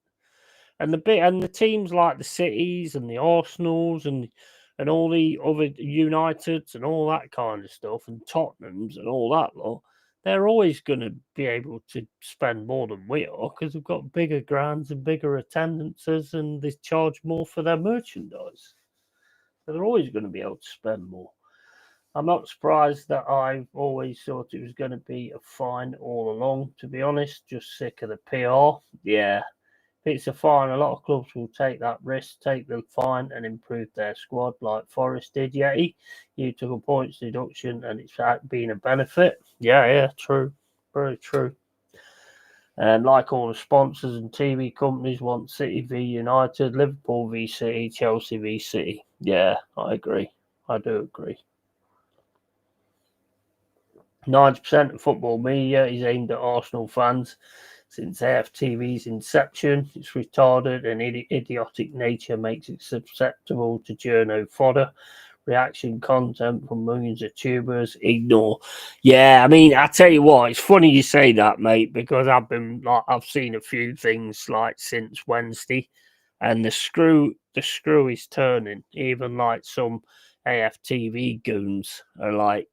S1: And the teams like the Cities and the Arsenals and all the other Uniteds and all that kind of stuff and Tottenhams and all that lot, they're always going to be able to spend more than we are because we've got bigger grounds and bigger attendances and they charge more for their merchandise. So they're always going to be able to spend more. I'm not surprised that I've always thought it was going to be a fine all along, to be honest. Just sick of the PR. Yeah, if it's a fine, a lot of clubs will take that risk, take the fine and improve their squad like Forest did. Yeti, you took a points deduction and it's been a benefit. Yeah, true. Very true. And like all the sponsors and TV companies want City v United, Liverpool v City, Chelsea v City. Yeah, I agree. I do agree. 90% of football media is aimed at Arsenal fans. Since AFTV's inception, its retarded and idiotic nature makes it susceptible to journo fodder. Reaction content from millions of tubers. Ignore. Yeah, I mean, I tell you what, it's funny you say that, mate, because I've seen a few things like since Wednesday, and the screw is turning. Even like some AFTV goons are like,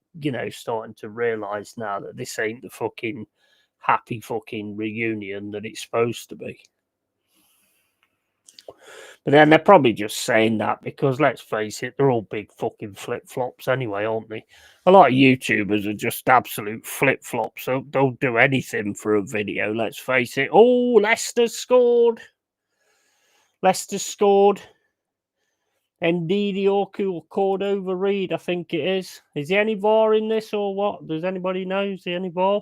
S1: starting to realise now that this ain't the fucking happy fucking reunion that it's supposed to be. But then they're probably just saying that because, let's face it, they're all big fucking flip-flops anyway, aren't they? A lot of YouTubers are just absolute flip-flops. So they'll do anything for a video, let's face it. Oh, Leicester scored. Ndidi or Cordova Reed, I think it is. Is there any VAR in this or what? Does anybody know? Is there any VAR?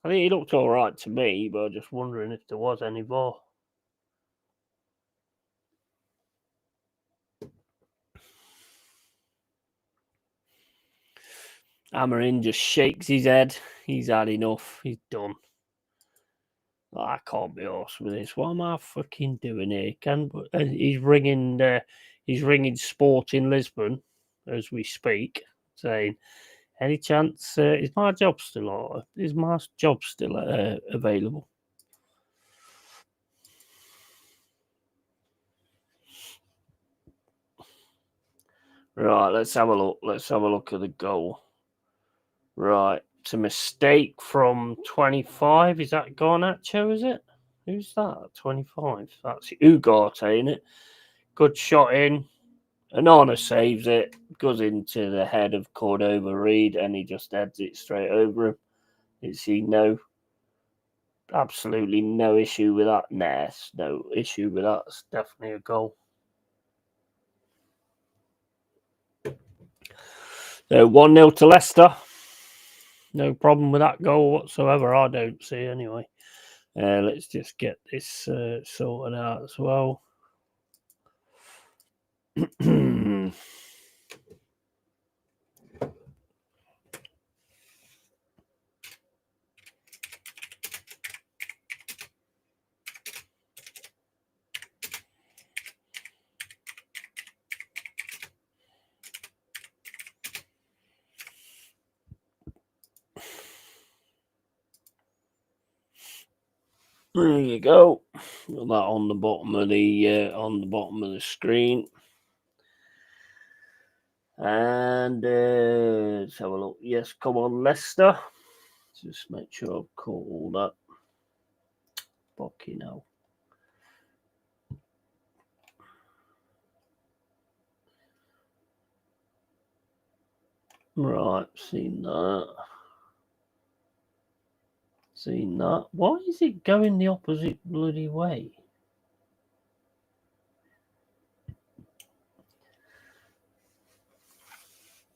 S1: I think he looked all right to me, but I'm just wondering if there was any VAR. Amarin just shakes his head. He's had enough. He's done. I can't be arsed with this. What am I fucking doing here? He's ringing Sport in Lisbon as we speak, saying, "Any chance? Is my job still available?" Right, let's have a look. Let's have a look at the goal. Right, it's a mistake from 25. Is that Garnacho, is it? Who's that? 25. That's Ugarte, ain't it? Good shot in. Anana saves it. Goes into the head of Cordova Reed and he just heads it straight over him. Is he absolutely no issue with that? Nah, no issue with that. It's definitely a goal. So 1-0 to Leicester. No problem with that goal whatsoever. I don't see anyway. Let's just get this sorted out as well. There you go. Got that on the bottom of the screen. And let's have a look. Yes, come on, Leicester. Just make sure I've caught all that. Fucking hell. Right, seen that. Why is it going the opposite bloody way?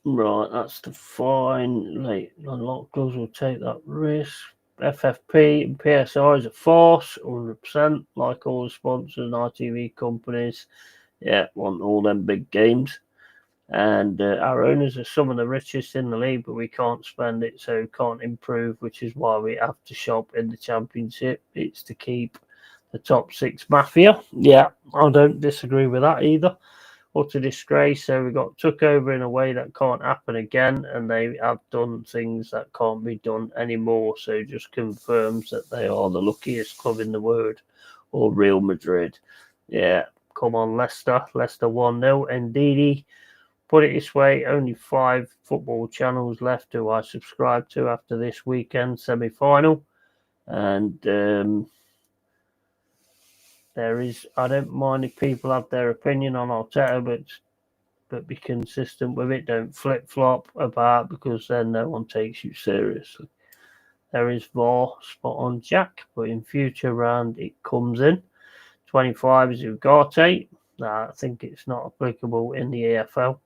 S1: Right, that's the fine. Like, a lot of clubs will take that risk. FFP and PSI is a force, 100%, like all the sponsors and ITV companies. Yeah, want all them big games. And our owners are some of the richest in the league, but we can't spend it, so can't improve, which is why we have to shop in the Championship. It's to keep the top six mafia. Yeah, I don't disagree with that either. Utter disgrace. So we got took over in a way that can't happen again, and they have done things that can't be done anymore. So just confirms that they are the luckiest club in the world, or Real Madrid. Yeah, come on, Leicester. Leicester 1-0. Ndidi. Put it this way, only 5 football channels left who I subscribe to after this weekend semi-final. And there is, I don't mind if people have their opinion on Arteta, but be consistent with it. Don't flip-flop about, because then no one takes you seriously. There is VAR, spot on Jack, but in future round it comes in. 25 is Ugarte. I think it's not applicable in the EFL.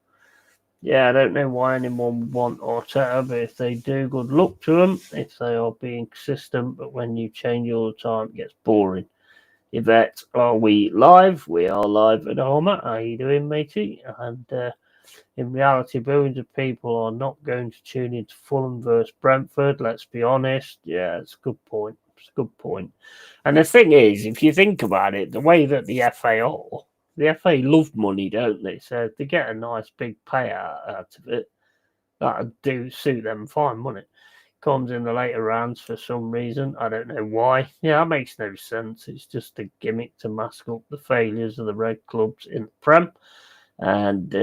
S1: Yeah, I don't know why anyone would want Arteta, but if they do, good luck to them if they are being consistent. But when you change all the time, it gets boring. Yvette, are we live? We are live at Armour. How you doing, matey? And in reality, billions of people are not going to tune into Fulham versus Brentford. Let's be honest. Yeah, it's a good point. It's a good point. And the thing is, if you think about it, the way that the FA are, the FA love money, don't they? So if they get a nice big payout out of it, that'd do suit them fine, wouldn't it? Comes in the later rounds for some reason. I don't know why. Yeah, that makes no sense. It's just a gimmick to mask up the failures of the red clubs in the Prem. And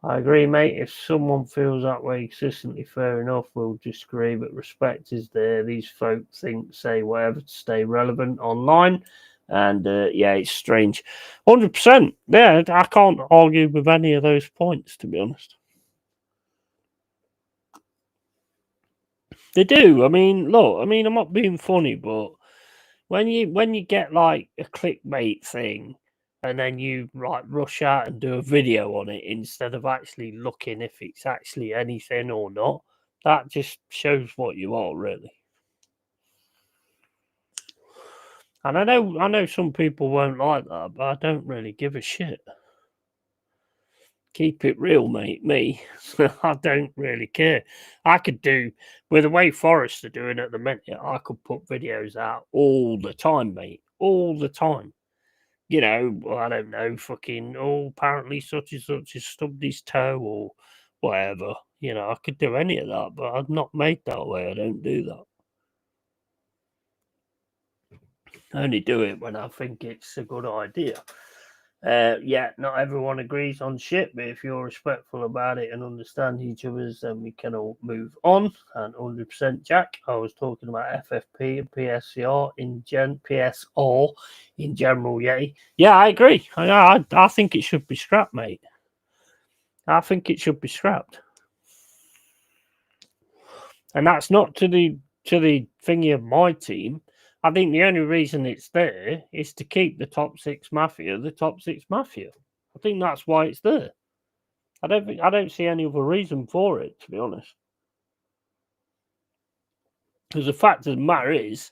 S1: I agree, mate. If someone feels that way consistently, fair enough. We'll disagree, but respect is there. These folk say whatever to stay relevant online. And yeah, it's strange. 100%. Yeah, I can't argue with any of those points, to be honest. They do. I mean, look, I'm not being funny, but when you get like a clickbait thing and then you like rush out and do a video on it instead of actually looking if it's actually anything or not, that just shows what you are, really. And I know some people won't like that, but I don't really give a shit. Keep it real, mate. Me, I don't really care. I could do, with the way Forest are doing at the minute, I could put videos out all the time, mate. All the time. You know, I don't know, fucking, apparently such and such has stubbed his toe or whatever. You know, I could do any of that, but I'm not made that way. I don't do that. I only do it when I think it's a good idea. Yeah, not everyone agrees on shit, but if you're respectful about it and understand each other's, then we can all move on. And 100% Jack, I was talking about FFP and PSR in general. Yeah, I agree. I think it should be scrapped, mate. I think it should be scrapped. And that's not to the thingy of my team. I think the only reason it's there is to keep the top six mafia the top six mafia. I think that's why it's there. I don't see any other reason for it, to be honest. Because the fact of the matter is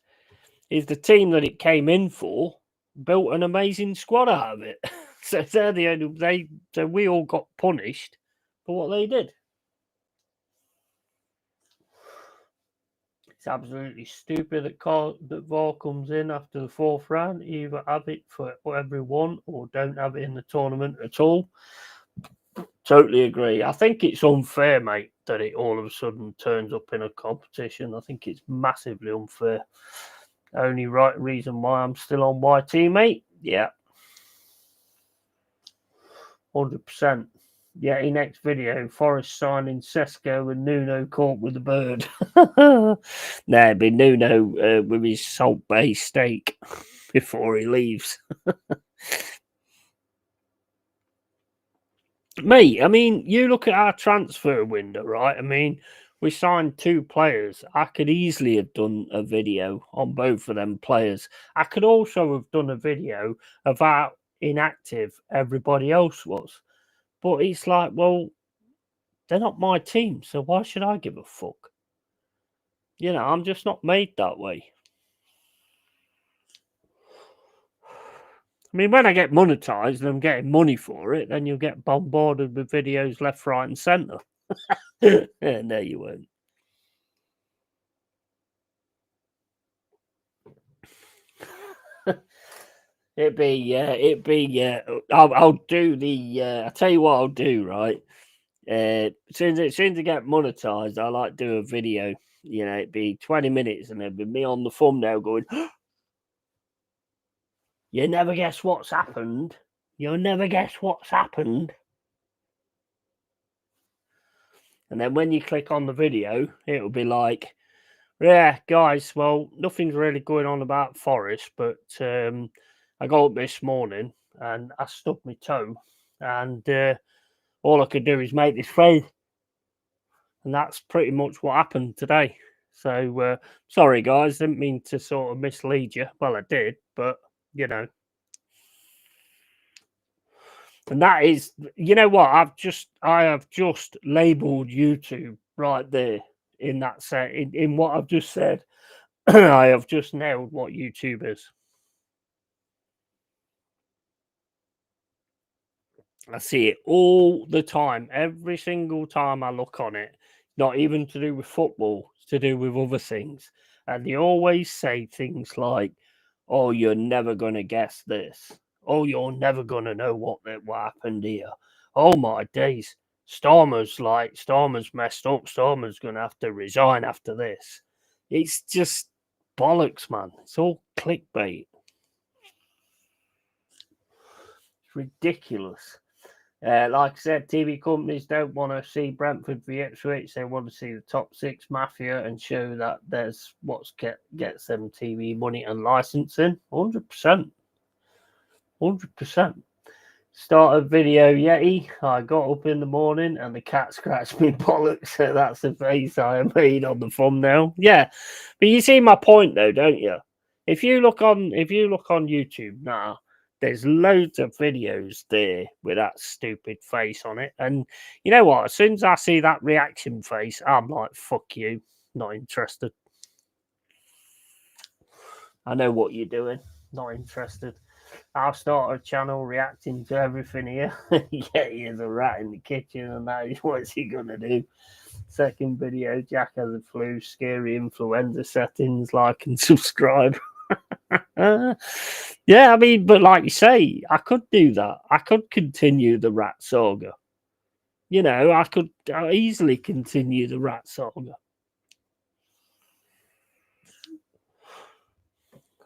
S1: the team that it came in for built an amazing squad out of it. So they're the only so we all got punished for what they did. It's absolutely stupid that VAR comes in after the 4th round. Either have it for everyone or don't have it in the tournament at all. Totally agree. I think it's unfair, mate, that it all of a sudden turns up in a competition. I think it's massively unfair. Only right reason why I'm still on my team, mate. Yeah. 100%. Yeah, in next video, Forest signing Sesko and Nuno caught with a bird. No, it'd be Nuno with his Salt Bay steak before he leaves. Mate, I mean, you look at our transfer window, right? I mean, we signed 2 players. I could easily have done a video on both of them players. I could also have done a video of how inactive everybody else was. But it's like, well, they're not my team, so why should I give a fuck? You know, I'm just not made that way. I mean, when I get monetized and I'm getting money for it, then you'll get bombarded with videos left, right, and centre. No, you won't. It'd be. I'll do the. I'll tell you what I'll do, right? As soon as I get monetized, I like do a video. You know, it'd be 20 minutes, and it'd be me on the thumbnail going, "You never guess what's happened. You'll never guess what's happened." And then when you click on the video, it'll be like, "Yeah, guys, well, nothing's really going on about Forest, but I got up this morning and I stubbed my toe, and all I could do is make this face." And that's pretty much what happened today. So, sorry, guys, didn't mean to sort of mislead you. Well, I did, but you know. And that is, you know what? I have just labelled YouTube right there in that set. In what I've just said, I have just nailed what YouTube is. I see it all the time, every single time I look on it. Not even to do with football, it's to do with other things. And they always say things like, "Oh, you're never gonna guess this. Oh, you're never gonna know what happened here. Oh my days, Stormer's messed up. Stormer's gonna have to resign after this." It's just bollocks, man. It's all clickbait. It's ridiculous. Like I said, TV companies don't want to see Brentford v Ipswich. They want to see the top six mafia and show that there's gets them TV money and licensing. 100%. 100%. Started video Yeti. I got up in the morning and the cat scratched me bollocks. So that's the face I made on the thumbnail. Yeah, but you see my point though, don't you? If you look on YouTube now, there's loads of videos there with that stupid face on it. And you know what? As soon as I see that reaction face, I'm like, "Fuck you, not interested." I know what you're doing. Not interested. I'll start a channel reacting to everything here. Yeah, here's a rat in the kitchen, and now what's he gonna do? Second video, Jack has a flu, scary influenza settings, like and subscribe. Yeah, I mean, but like you say, I could do that. I could continue the rat saga. You know, I could easily continue the rat saga.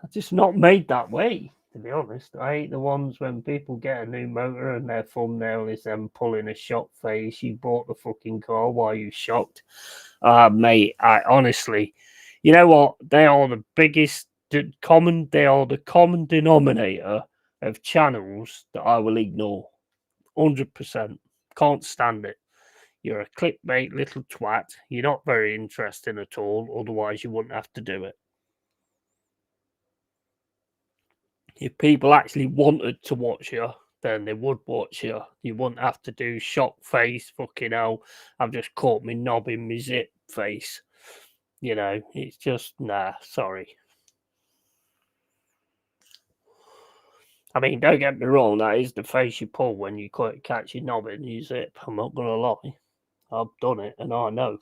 S1: I'm just not made that way, to be honest. I hate the ones when people get a new motor and their thumbnail is them pulling a shot face. You bought the fucking car, why are you shocked? Mate, I honestly, you know what? They are the biggest they are the common denominator of channels that I will ignore. 100%. Can't stand it. You're a clickbait little twat. You're not very interesting at all. Otherwise, you wouldn't have to do it. If people actually wanted to watch you, then they would watch you. You wouldn't have to do shock face, fucking hell, I've just caught me knob in my zip face. You know, it's just, nah, sorry. I mean, don't get me wrong, that is the face you pull when you catch your knob in your zip. I'm not going to lie. I've done it and I know.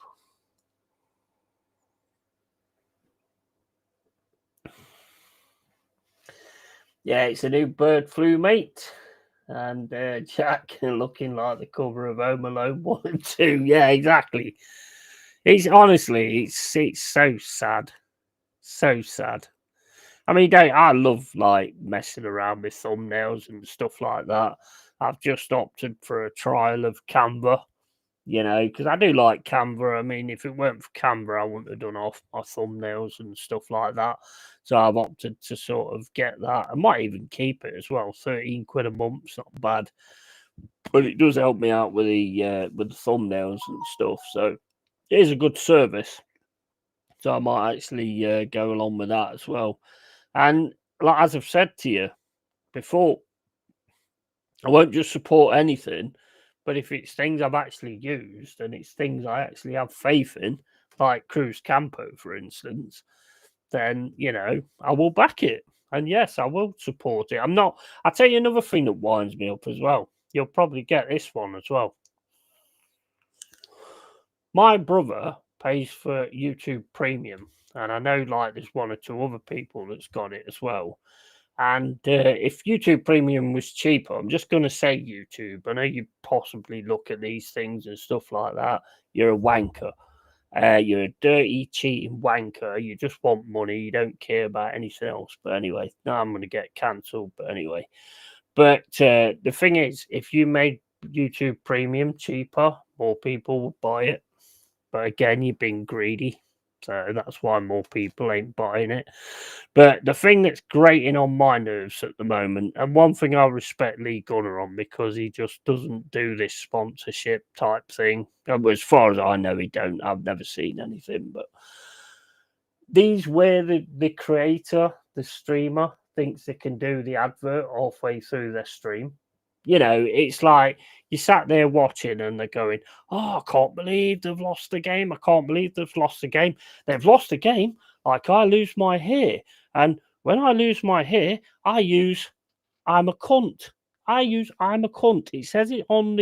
S1: Yeah, it's a new bird flu, mate. And Jack looking like the cover of Home Alone 1 and 2. Yeah, exactly. It's honestly, it's so sad. So sad. I mean, I love like messing around with thumbnails and stuff like that. I've just opted for a trial of Canva, you know, because I do like Canva. I mean, if it weren't for Canva, I wouldn't have done off my thumbnails and stuff like that. So I've opted to sort of get that. I might even keep it as well. 13 quid a month's not bad, but it does help me out with the thumbnails and stuff. So it is a good service. So I might actually go along with that as well. And like as I've said to you before, I won't just support anything, but if it's things I've actually used and it's things I actually have faith in, like Cruz Campo, for instance, then you know I will back it. And yes, I will support it. I'm not. I'll tell you another thing that winds me up as well. You'll probably get this one as well. My brother pays for YouTube Premium, and I know like there's one or two other people that's got it as well. And if YouTube Premium was cheaper, I'm just going to say YouTube. I know you possibly look at these things and stuff like that. You're a wanker. You're a dirty, cheating wanker. You just want money. You don't care about anything else. But anyway, now I'm going to get cancelled. But anyway, the thing is, if you made YouTube Premium cheaper, more people would buy it. But again, you're being greedy. So that's why more people ain't buying it. But the thing that's grating on my nerves at the moment, and one thing I respect Lee Gunner on because he just doesn't do this sponsorship type thing. As far as I know, he don't. I've never seen anything. But these where the creator, the streamer, thinks they can do the advert halfway through their stream. You know, it's like you sat there watching and they're going, "Oh, I can't believe they've lost the game. I can't believe they've lost the game. They've lost the game like I lose my hair. And when I lose my hair, I use I'm a cunt. I use I'm a cunt. It says it on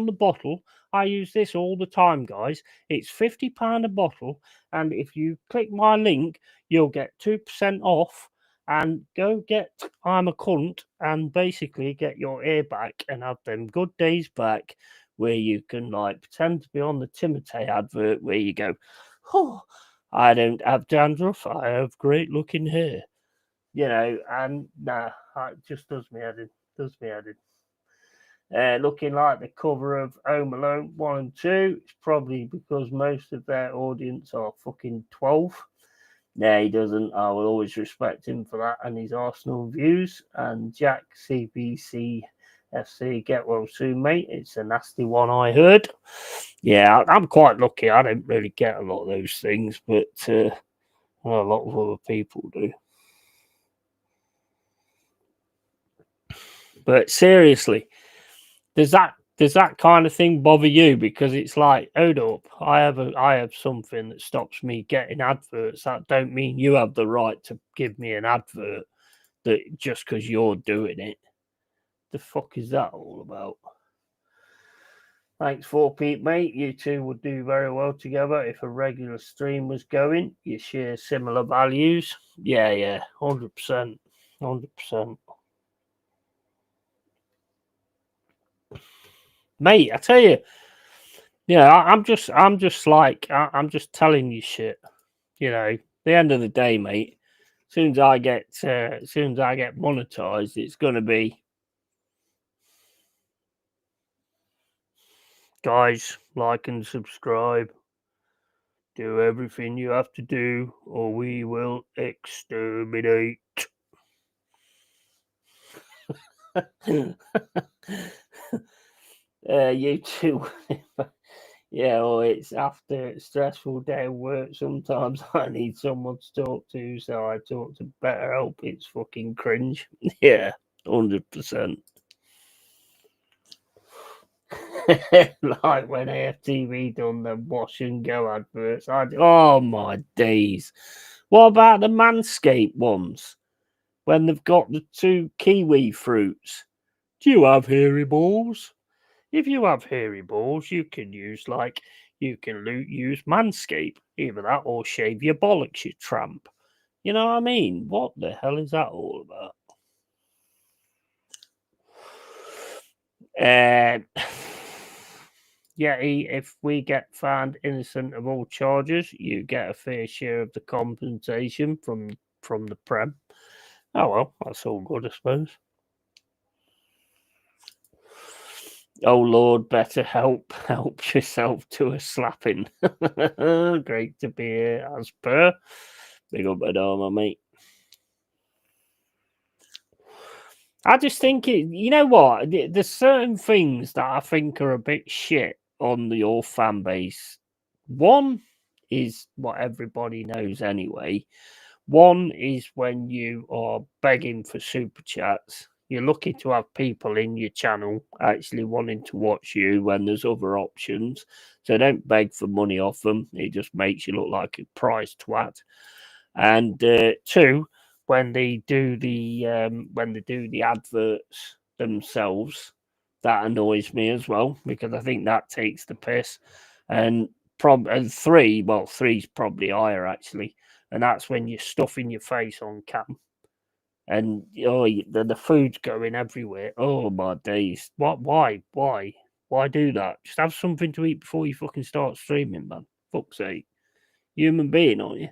S1: the bottle. I use this all the time, guys. It's £50 a bottle, and if you click my link, you'll get 2% off. And go get I'm a cunt, and basically get your ear back and have them good days back, where you can like pretend to be on the Timotei advert, where you go, oh, I don't have dandruff. I have great looking hair. You know, and nah, it just does me head in. Does me head in. Looking like the cover of Home Alone 1 and 2. It's probably because most of their audience are fucking 12. No, he doesn't. I will always respect him for that and his Arsenal views. And Jack CBC FC, get well soon, mate. It's a nasty one, I heard. Yeah, I'm quite lucky. I don't really get a lot of those things, but a lot of other people do. But seriously, does that kind of thing bother you? Because it's like, hold up, I have something that stops me getting adverts. That don't mean you have the right to give me an advert that just because you're doing it. The fuck is that all about? Thanks for Pete, mate. You two would do very well together if a regular stream was going. You share similar values. Yeah, 100%. 100%. Mate, I tell you, yeah, I'm just telling you shit. You know, the end of the day, mate. As soon as I get monetized, it's gonna be, guys, like and subscribe. Do everything you have to do, or we will exterminate. You too. Yeah, well, it's after a stressful day of work. Sometimes I need someone to talk to, so I talk to BetterHelp. It's fucking cringe. Yeah, 100%. Like when AFTV done the wash and go adverts. Oh my days. What about the Manscaped ones? When they've got the 2 kiwi fruits. Do you have hairy balls? If you have hairy balls, you can use use Manscaped, either that or shave your bollocks, you tramp. You know what I mean? What the hell is that all about? Yeah, if we get found innocent of all charges, you get a fair share of the compensation from the Prem. Oh well, that's all good, I suppose. Oh Lord, better help yourself to a slapping. Great to be here as per. Big up Adama, mate. I just think you know what? There's certain things that I think are a bit shit on your fan base. One is what everybody knows anyway. One is when you are begging for super chats. You're lucky to have people in your channel actually wanting to watch you when there's other options. So don't beg for money off them. It just makes you look like a prize twat. And two, when they do the adverts themselves, that annoys me as well because I think that takes the piss. And three's probably higher actually, and that's when you're stuffing your face on cam. And the food's going everywhere. Oh my days! What? Why? Why do that? Just have something to eat before you fucking start streaming, man. Fuck's sake, human being, aren't you?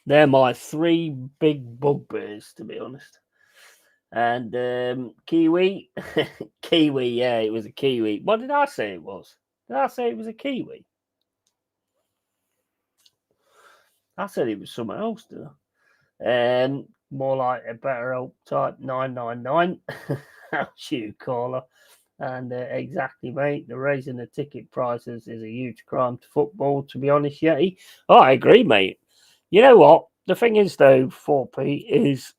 S1: They're my three big bugbears, to be honest. And kiwi, kiwi, yeah, it was a kiwi. What did I say it was? Did I say it was a kiwi? I said it was something else, did I? More like a better old type 999. How's you, caller? And exactly, mate. The raising the ticket prices is a huge crime to football, to be honest, Yeti. Oh, I agree, mate. You know what? The thing is, though, 4P is,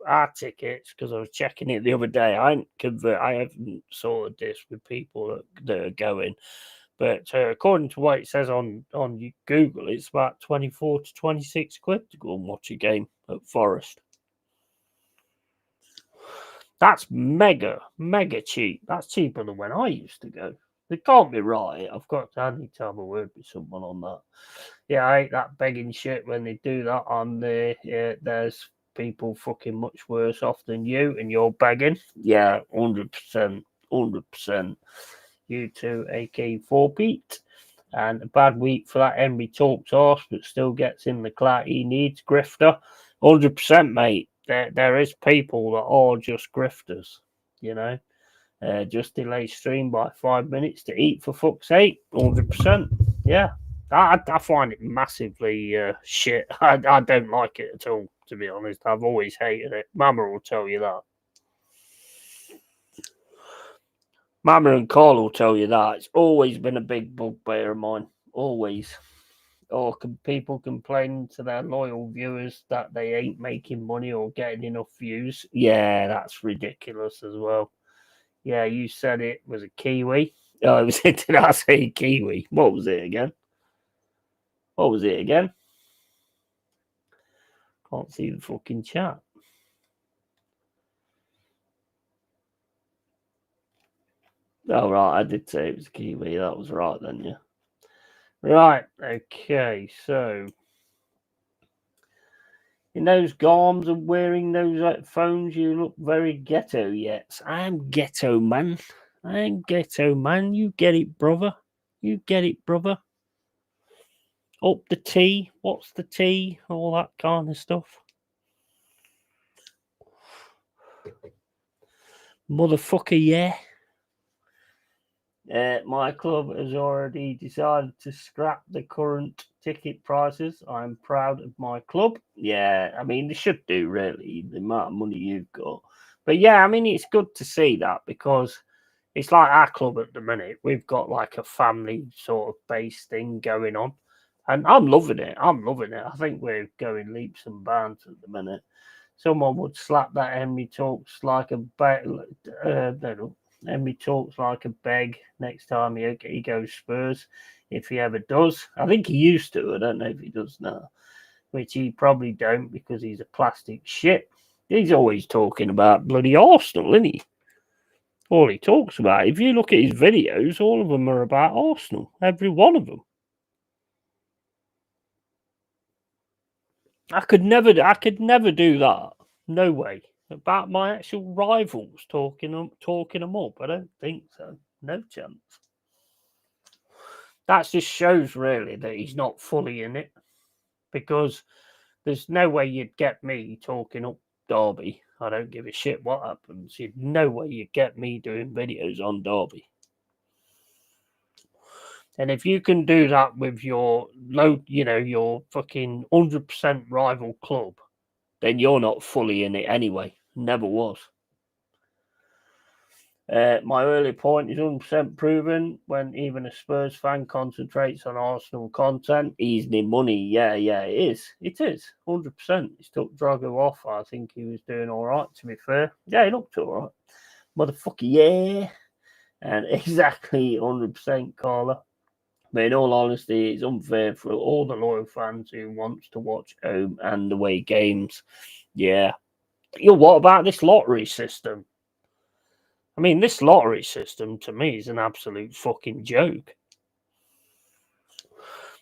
S1: our tickets, because I was checking it the other day. I haven't sorted this with people that are going. But according to what it says on Google, it's about 24 to 26 quid to go and watch a game at Forest. That's mega cheap. That's cheaper than when I used to go. It can't be right. I need to have a word with someone on that. Yeah, I hate that begging shit when they do that on there. Yeah, there's people fucking much worse off than you and you're begging. Yeah, 100%. 100%. You too, AK4 Pete. And a bad week for that Henry Talks horse, but still gets in the clout he needs. Grifter. 100%, mate. There is people that are just grifters, just delay stream by 5 minutes to eat, for fuck's sake. 100%. Yeah. I find it massively shit. I don't like it at all, to be honest. I've always hated it. Mama will tell you that. Mama and Carl will tell you that. It's always been a big bugbear of mine. Always. Or people complaining to their loyal viewers that they ain't making money or getting enough views. Yeah, that's ridiculous as well. Yeah, you said it was a kiwi. Oh, it was. Did I say kiwi? What was it again? What was it again? Can't see the fucking chat. Oh, right, I did say it was a kiwi. That was right then, yeah. Right, okay, so in those garms and wearing those headphones, you look very ghetto, yes. I'm ghetto, man. I'm ghetto, man. You get it, brother. You get it, brother. Up the tea. What's the tea? All that kind of stuff. Motherfucker, yeah. My club has already decided to scrap the current ticket prices. I'm proud of my club. Yeah, I mean, they should do, really, the amount of money you've got. But yeah, I mean, it's good to see that because it's like our club at the minute. We've got like a family sort of base thing going on. And I'm loving it. I'm loving it. I think we're going leaps and bounds at the minute. Someone would slap that Henry Talks like a Henry talks like a beg next time he goes Spurs, if he ever does. I think he used to. I don't know if he does now, which he probably don't because he's a plastic shit. He's always talking about bloody Arsenal, isn't he? All he talks about. If you look at his videos, all of them are about Arsenal. Every one of them. I could never do that. No way. About my actual rivals talking them up. I don't think so. No chance. That just shows really that he's not fully in it, because there's no way you'd get me talking up Derby. I don't give a shit what happens. You'd no way you'd get me doing videos on Derby. And if you can do that with your your fucking 100% rival club, then you're not fully in it anyway. Never was. My earlier point is 100% proven. When even a Spurs fan concentrates on Arsenal content, he's the money. Yeah, it is. It is 100%. He took Drago off. I think he was doing all right. To be fair, yeah, he looked all right. Motherfucker, yeah. And exactly 100%, Carla. But in all honesty, it's unfair for all the loyal fans who wants to watch home and away games. Yeah. What about this lottery system? I mean, this lottery system to me is an absolute fucking joke.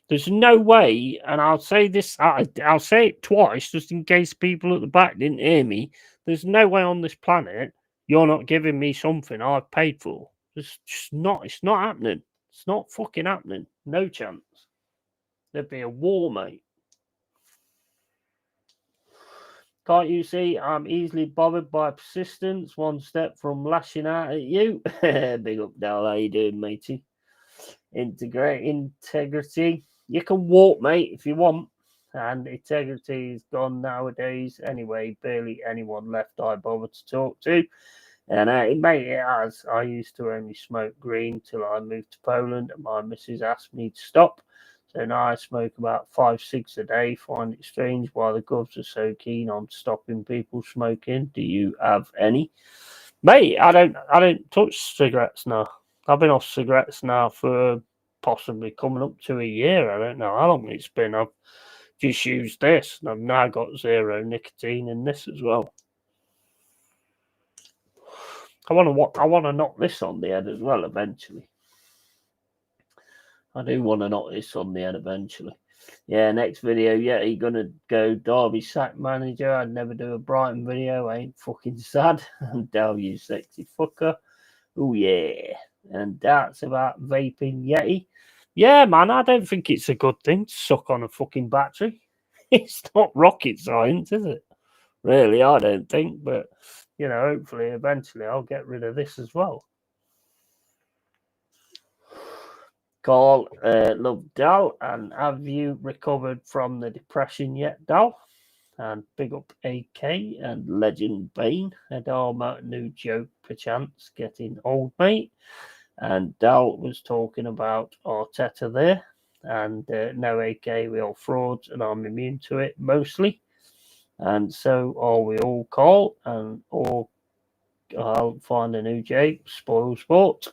S1: There's no way, and I'll say this, I'll say it twice just in case people at the back didn't hear me. There's no way on this planet you're not giving me something I've paid for. It's just not, it's not happening. It's not fucking happening. No chance. There'd be a war, mate. Can't you see I'm easily bothered by persistence, one step from lashing out at you? Big up, Dal. How you doing, matey? Integrity. You can walk, mate, if you want. And integrity is gone nowadays. Anyway, barely anyone left I bother to talk to. And mate, it has. I used to only smoke green till I moved to Poland, and my missus asked me to stop. So now I smoke about 5 cigs a day. Find it strange why the govs are so keen on stopping people smoking. Do you have any? Mate, I don't touch cigarettes now. I've been off cigarettes now for possibly coming up to a year. I don't know how long it's been. I've just used this, and I've now got zero nicotine in this as well. I want to knock this on the head as well eventually. I do want to knock this on the head eventually. Yeah, next video, yeah, he gonna go Derby sack manager. I'd never do a Brighton video. I ain't fucking sad. And Del, you sexy fucker. Oh yeah. And that's about vaping Yeti. Yeah, man, I don't think it's a good thing to suck on a fucking battery. It's not rocket science, is it? Really, I don't think. But, you know, hopefully, eventually, I'll get rid of this as well. Carl, love Dal, and have you recovered from the depression yet, Dal? And big up AK and Legend Bane. Adama, new joke perchance getting old, mate. And Dal was talking about Arteta there. And no AK, we all frauds, and I'm immune to it mostly. And so are we all, Carl, and all I'll find a new J, spoil sport.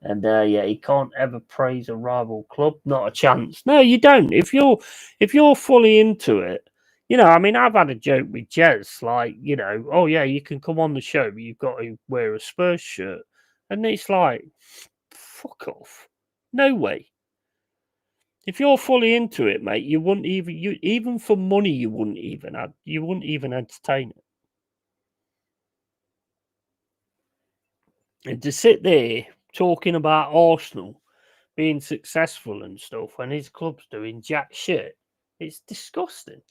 S1: And yeah, you can't ever praise a rival club, not a chance. No, you don't. If you're fully into it, you know. I mean, I've had a joke with Jez, like, you know, oh yeah, you can come on the show, but you've got to wear a Spurs shirt, and it's like, fuck off. No way. If you're fully into it, mate, you wouldn't even for money, you wouldn't even entertain it. And to sit there talking about Arsenal being successful and stuff when his club's doing jack shit, it's disgusting.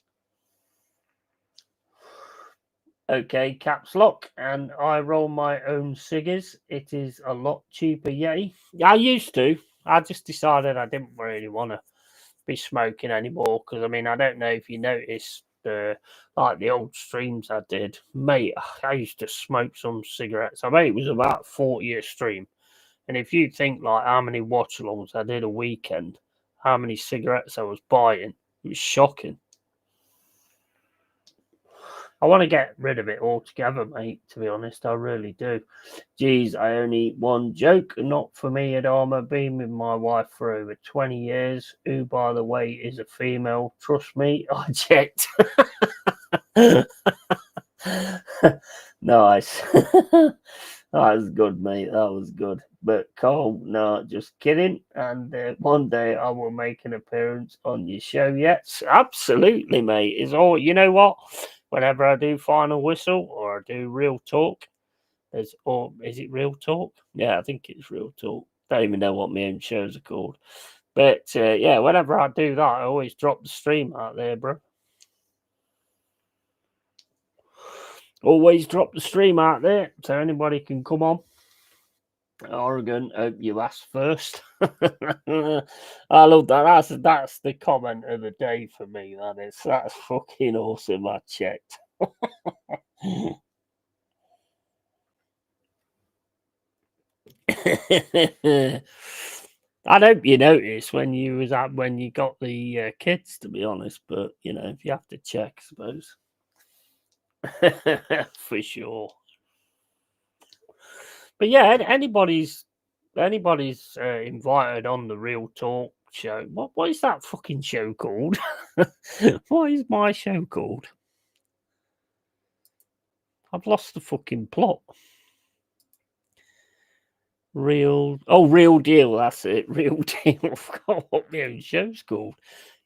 S1: Okay, caps lock, and I roll my own ciggies. It is a lot cheaper, Yeti. I used to. I just decided I didn't really want to be smoking anymore because I mean I don't know if you noticed like the old streams I did, mate. I used to smoke some cigarettes. I mean it was about 40 a stream. And if you think like how many watch alongs I did a weekend, how many cigarettes I was buying, it was shocking. I want to get rid of it altogether, mate, to be honest. I really do. Geez, I only eat one joke, not for me, Adama. Been with my wife for over 20 years, who, by the way, is a female. Trust me, I checked. Nice. That was good, mate. That was good. But Cole, no, just kidding. And one day I will make an appearance on your show. Yes, absolutely, mate. Is all. You know what? Whenever I do Final Whistle or I do Real Talk, is it Real Talk? Yeah, I think it's Real Talk. Don't even know what my own shows are called. But yeah, whenever I do that, I always drop the stream out there, bro. Always drop the stream out there so anybody can come on. Oregon, hope you asked first. I love that. That's the comment of the day for me. That's fucking awesome. I checked. I hope you noticed when you got the kids, to be honest. But you know, if you have to check, I suppose. For sure. But yeah, anybody's invited on the Real Talk show. What is that fucking show called? What is my show called? I've lost the fucking plot. Real Deal, that's it. Real Deal. I forgot what my own show's called.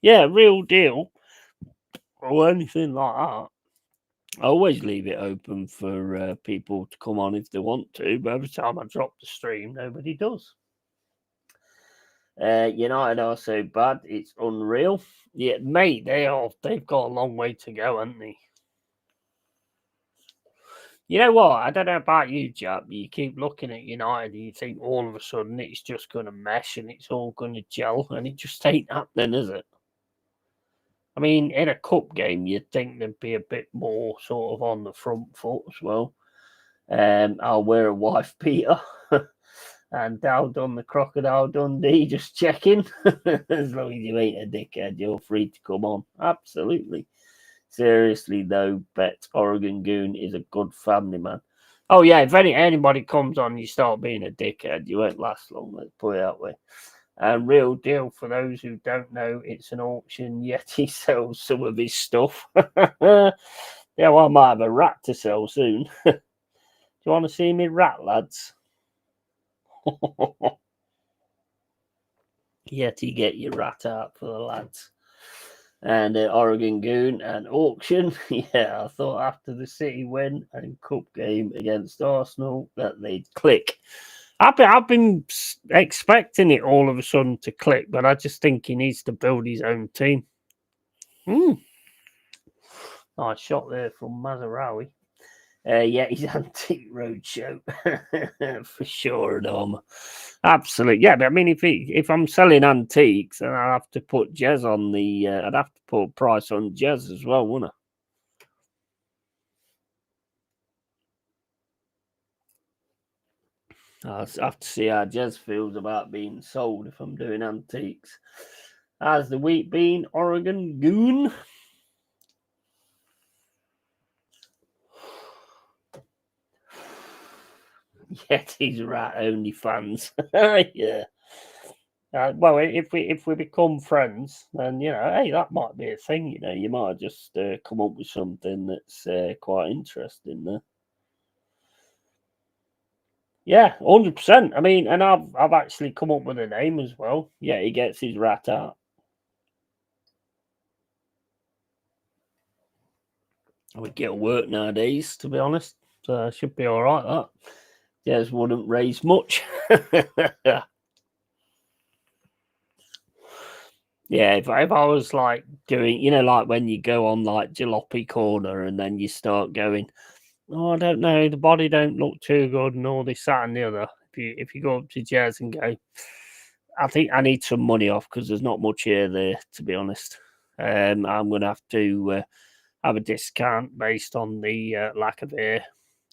S1: Yeah, Real Deal. Or anything like that. I always leave it open for people to come on if they want to, but every time I drop the stream, nobody does. United are so bad, it's unreal. Yeah, mate, they've got a long way to go, haven't they? You know what? I don't know about you, Jack, but you keep looking at United and you think all of a sudden it's just going to mesh and it's all going to gel, and it just ain't happening, is it? I mean, in a cup game, you'd think they'd be a bit more sort of on the front foot as well. I'll wear a wife beater. And Dow done the Crocodile Dundee, just checking. As long as you ain't a dickhead, you're free to come on. Absolutely. Seriously, though, Bet Oregon Goon is a good family man. Oh, yeah, if anybody comes on, you start being a dickhead, you won't last long, let's put it that way. And Real Deal, for those who don't know, it's an auction, yet he sells some of his stuff. Yeah, well, I might have a rat to sell soon. Do you want to see me rat, lads? Yeti, get your rat out for the lads. And Oregon Goon and auction. Yeah, I thought after the City win and cup game against Arsenal that they'd click. I've been expecting it all of a sudden to click, but I just think he needs to build his own team. Nice shot there from Mazarawi. Yeah, he's Antique Roadshow for sure, Norma. Absolutely, yeah. But I mean, if I'm selling antiques, then I'd have to put Jez on the. I'd have to put price on Jez as well, wouldn't I? I'll have to see how Jez feels about being sold if I'm doing antiques. How's the week been, Oregon Goon? Yeti's rat only fans. Yeah. Well, if we become friends, then hey, that might be a thing. You might just come up with something that's quite interesting there. Yeah, 100%. I mean, and I've actually come up with a name as well. Yeah, he gets his rat out. We get work nowadays, to be honest. So it should be all right. That just wouldn't raise much. Yeah, if I was like doing, like when you go on like Jalopy Corner and then you start going, oh, I don't know, the body don't look too good and all this, that, and the other. If you go up to Jazz and go, I think I need some money off because there's not much here there, to be honest. I'm going to have to have a discount based on the lack of air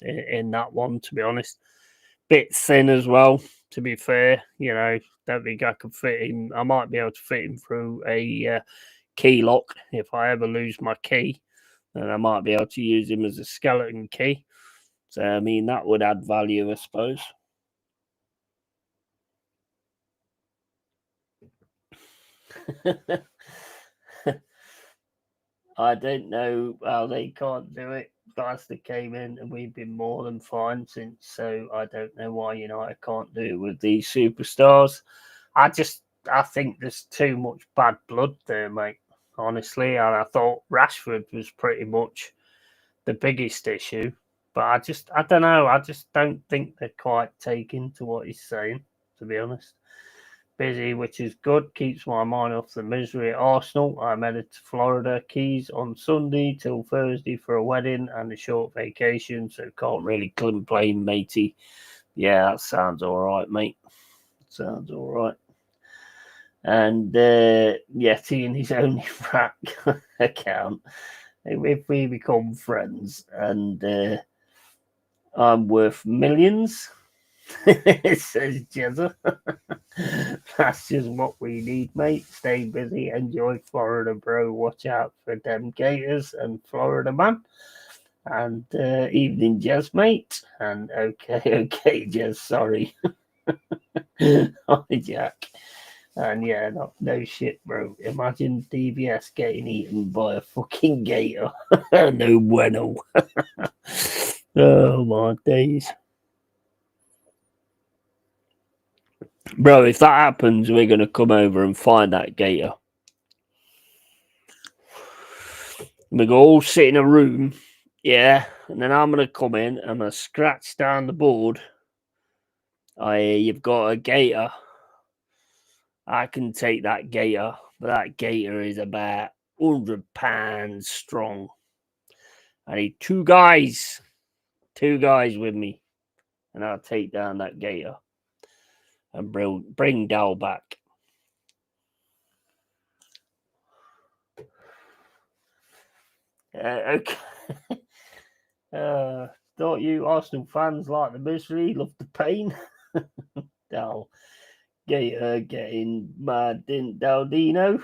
S1: in that one, to be honest. Bit thin as well, to be fair. Don't think I could fit him. I might be able to fit him through a key lock if I ever lose my key. And I might be able to use him as a skeleton key. So, I mean, that would add value, I suppose. I don't know how they can't do it. Leicester came in and we've been more than fine since. So I don't know why United can't do it with these superstars. I think there's too much bad blood there, mate. Honestly, and I thought Rashford was pretty much the biggest issue. But I don't know. I just don't think they're quite taking to what he's saying, to be honest. Busy, which is good, keeps my mind off the misery at Arsenal. I'm headed to Florida Keys on Sunday till Thursday for a wedding and a short vacation, so can't really complain, matey. Yeah, that sounds all right, mate. Sounds all right. And Yeti in his only frack account. If we become friends and I'm worth millions, says Jezza. That's just what we need, mate. Stay busy, enjoy Florida, bro. Watch out for them gators and Florida man. And evening, Jez, mate. And okay, Jez, sorry. Hi, Jack. And yeah, no shit, bro. Imagine DBS getting eaten by a fucking gator. No bueno. Oh, my days. Bro, if that happens, we're going to come over and find that gator. We're going to all sit in a room, yeah, and then I'm going to come in and I'm going to scratch down the board. You've got a gator. I can take that gator, but that gator is about 100 pounds strong. I need two guys with me, and I'll take down that gator and bring Dal back. Okay. Don't you Arsenal fans like the misery, love the pain? Dal getting mad, didn't Daldino?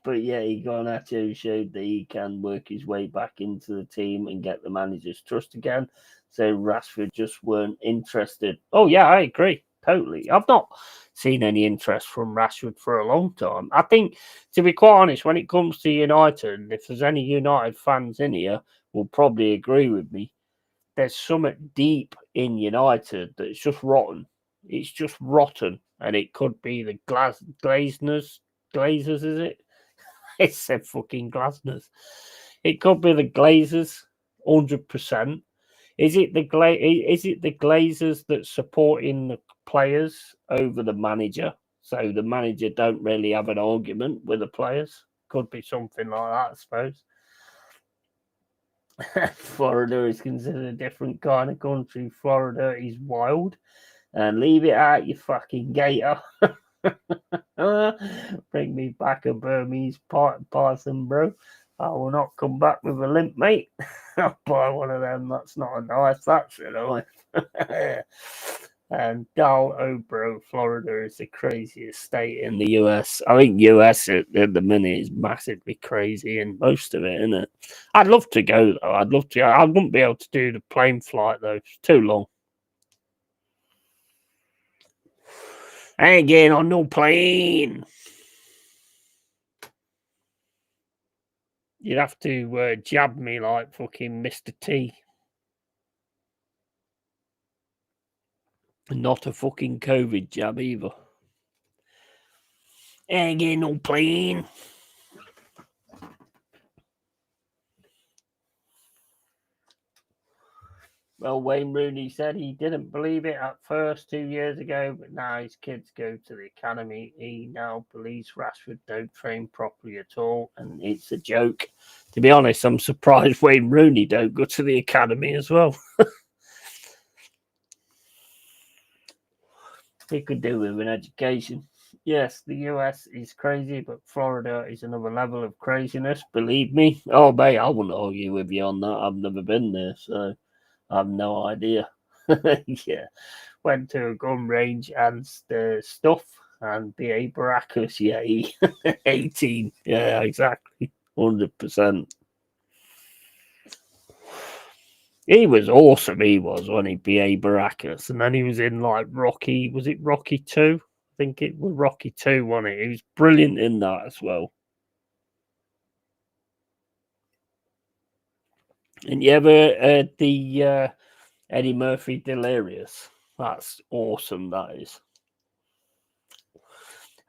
S1: But yeah, Garnacho showed that he can work his way back into the team and get the manager's trust again. So Rashford just weren't interested. Oh yeah, I agree. Totally. I've not seen any interest from Rashford for a long time. I think, to be quite honest, when it comes to United, if there's any United fans in here, will probably agree with me. There's something deep in United that's just rotten. It's just rotten, and it could be the Glazers, is it? It said fucking Glasners. It could be the Glazers, 100%. Is it the Glazers that's supporting the players over the manager? So the manager don't really have an argument with the players. Could be something like that, I suppose. Florida is considered a different kind of country. Florida is wild. And leave it out, you fucking gator. Bring me back a Burmese python, bro. I will not come back with a limp, mate. I'll buy one of them. That's not a knife, that's a knife. And bro, Florida is the craziest state in the US. I think US at the minute is massively crazy, and most of it, isn't it? I'd love to go though. I'd love to go. I wouldn't be able to do the plane flight though. It's too long. I ain't getting on no plane. You'd have to jab me like fucking Mr. T. Not a fucking COVID jab either. Ain't getting no plane. Well, Wayne Rooney said he didn't believe it at first 2 years ago, but now his kids go to the academy. He now believes Rashford don't train properly at all, and it's a joke. To be honest, I'm surprised Wayne Rooney don't go to the academy as well. He could do with an education. Yes, the US is crazy, but Florida is another level of craziness, believe me. Oh, mate, I wouldn't argue with you on that. I've never been there, so I have no idea. Yeah, went to a gun range and stuff, and BA Baracus, yeah, 18. Yeah, exactly. 100%. He was awesome, he was, when he BA Baracus. And then he was in like Rocky, was it Rocky 2? I think it was Rocky 2, wasn't it? He was brilliant in that as well. And you ever heard the Eddie Murphy Delirious? That's awesome, that is.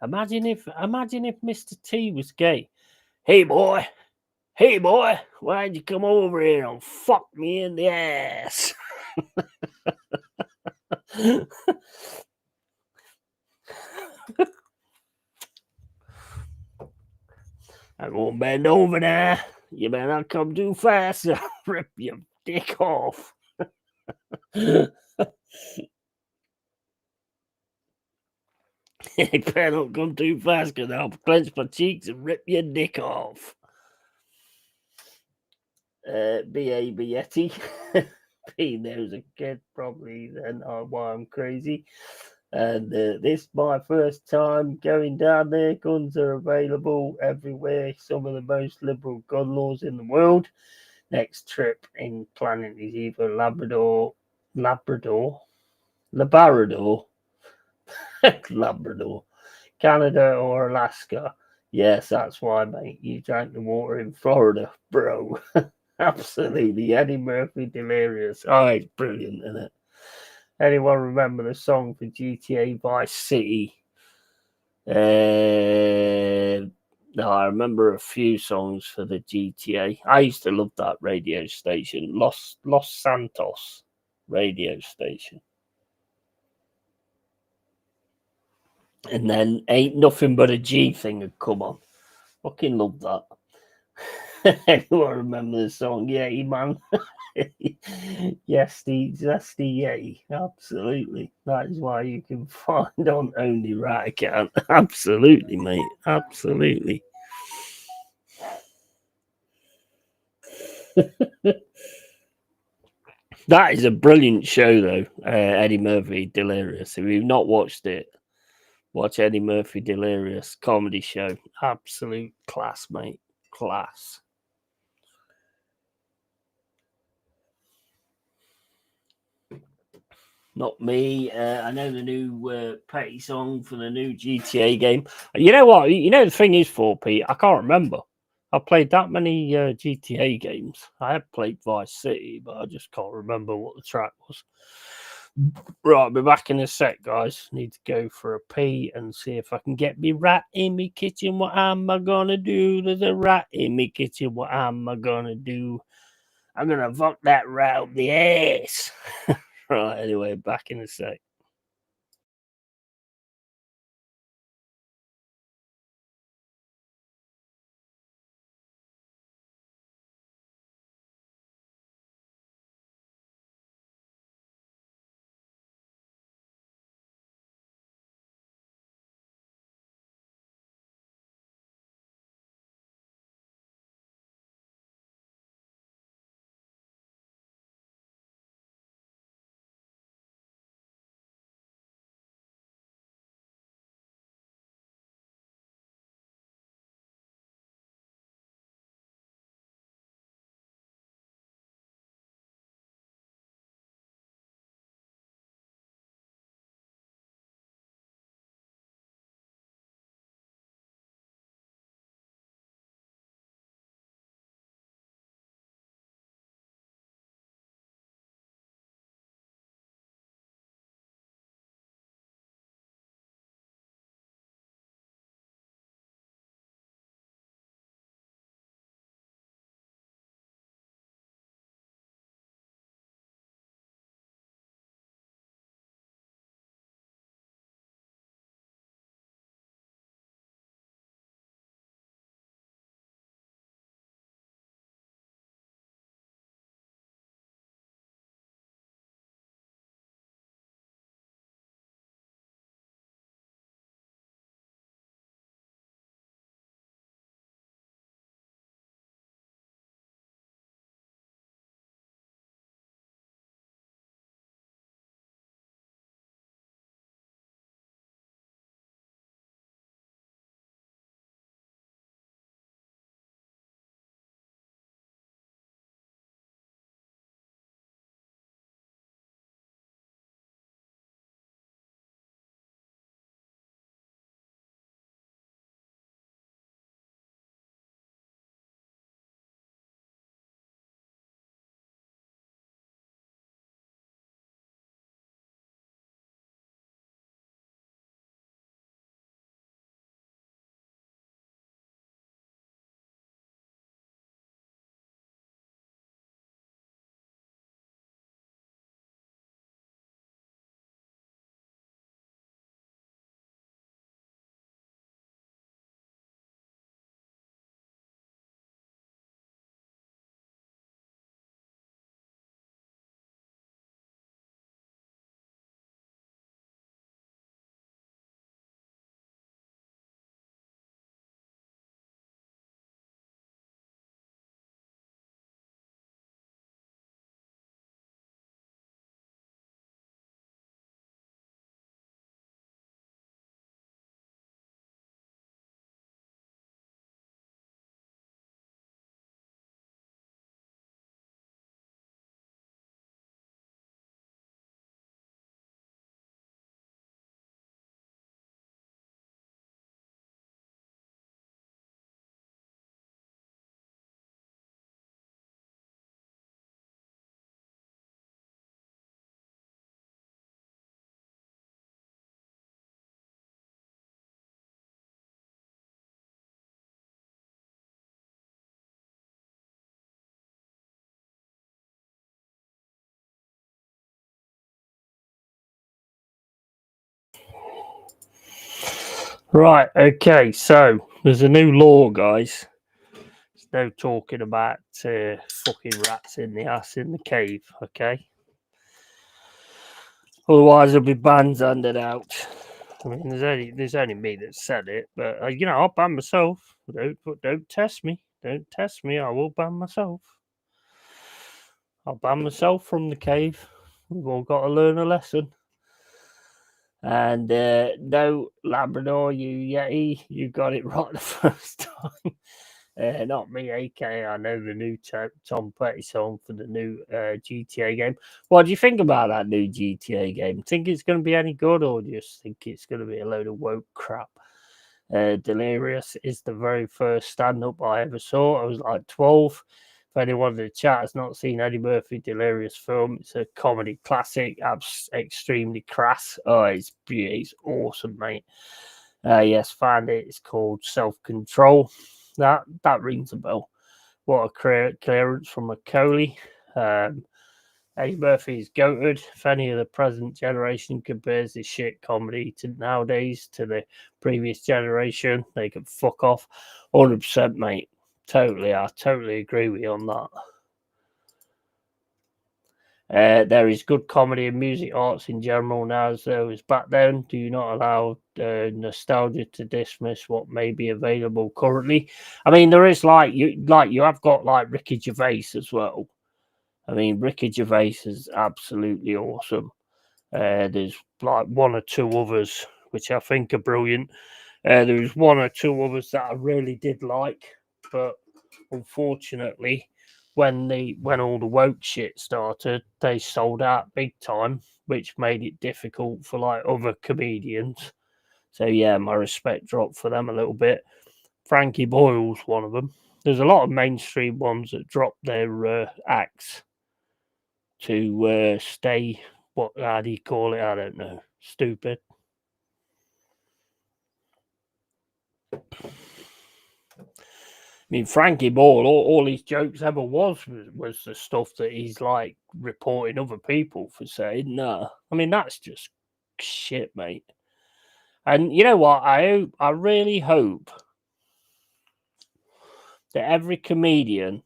S1: Imagine if Mr. T was gay. Hey boy, why'd you come over here and fuck me in the ass? I'm gonna bend over now. You better not come too fast, or I'll rip your dick off. You better not come too fast, because I'll clench my cheeks and rip your dick off. B.A. Yeti. He knows a kid, probably, then why I'm crazy. And this is my first time going down there. Guns are available everywhere. Some of the most liberal gun laws in the world. Next trip in planning is either Labrador, Labrador, Canada or Alaska. Yes, that's why, mate. You drank the water in Florida, bro. Absolutely. Eddie Murphy Delirious. Oh, it's brilliant, isn't it? Anyone remember the song for GTA Vice City? No, I remember a few songs for the GTA. I used to love that radio station, Los Santos radio station. And then Ain't Nothing But a G thing had come on. Fucking love that. Anyone remember the song? Yeah, man. Yes, the yay. Absolutely. That is why you can find on Only Right Account. Absolutely, mate. Absolutely. That is a brilliant show, though. Eddie Murphy Delirious. If you've not watched it, watch Eddie Murphy Delirious comedy show. Absolute class, mate. Class. Not me. I know the new Petty song for the new GTA game. You know what? You know the thing is, for Pete, I can't remember. I've played that many GTA games. I have played Vice City, but I just can't remember what the track was. Right, I'll be back in a sec, guys. Need to go for a pee and see if I can get me rat in me kitchen. What am I gonna do? There's a rat in me kitchen. What am I gonna do? I'm gonna fuck that rat up the ass. Right, anyway, back in a sec. Right, okay, so there's a new law, guys. There's no talking about fucking rats in the ass in the cave, okay? Otherwise, there'll be bans handed out. I mean, there's only me that said it, but I'll ban myself. Don't test me. Don't test me. I will ban myself. I'll ban myself from the cave. We've all got to learn a lesson. And no, Labrador, you Yeti, you got it right the first time. Not me, aka I know the new Tom Petty song for the new GTA game. What do you think about that new GTA game? Think it's going to be any good, or just think it's going to be a load of woke crap? Delirious is the very first stand-up I ever saw. I was like 12. If anyone in the chat has not seen Eddie Murphy Delirious film, it's a comedy classic, extremely crass. Oh, it's awesome, mate. Yes, found it. It's called Self-Control. That rings a bell. What a clearance from Macaulay. Eddie Murphy's goated. If any of the present generation compares this shit comedy to nowadays to the previous generation, they can fuck off. 100%, mate. Totally, I totally agree with you on that. There is good comedy and music arts in general now as there was back then. Do you not allow nostalgia to dismiss what may be available currently? I mean, there is you have got like Ricky Gervais as well. I mean, Ricky Gervais is absolutely awesome. There's like one or two others which I think are brilliant. There's one or two others that I really did like, but unfortunately, when all the woke shit started, they sold out big time, which made it difficult for like other comedians. So yeah, my respect dropped for them a little bit. Frankie Boyle's one of them. There's a lot of mainstream ones that dropped their acts to stay. How do you call it? I don't know. Stupid. I mean, Frankie Ball, all his jokes ever was the stuff that he's like reporting other people for saying. No, I mean that's just shit, mate. And you know what? I really hope that every comedian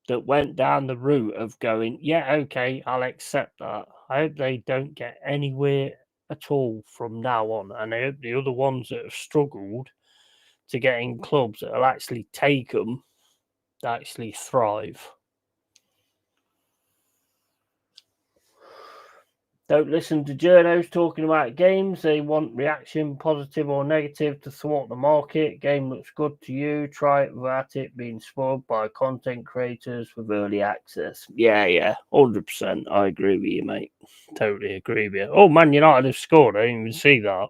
S1: that went down the route of going, yeah, okay, I'll accept that. I hope they don't get anywhere at all from now on. And I hope the other ones that have struggled to get in clubs that will actually take them to actually thrive. Don't listen to journos talking about games. They want reaction, positive or negative, to thwart the market. Game looks good to you. Try it without it being spoiled by content creators with early access. Yeah, 100%. I agree with you, mate. Totally agree with you. Oh, Man United have scored. I didn't even see that.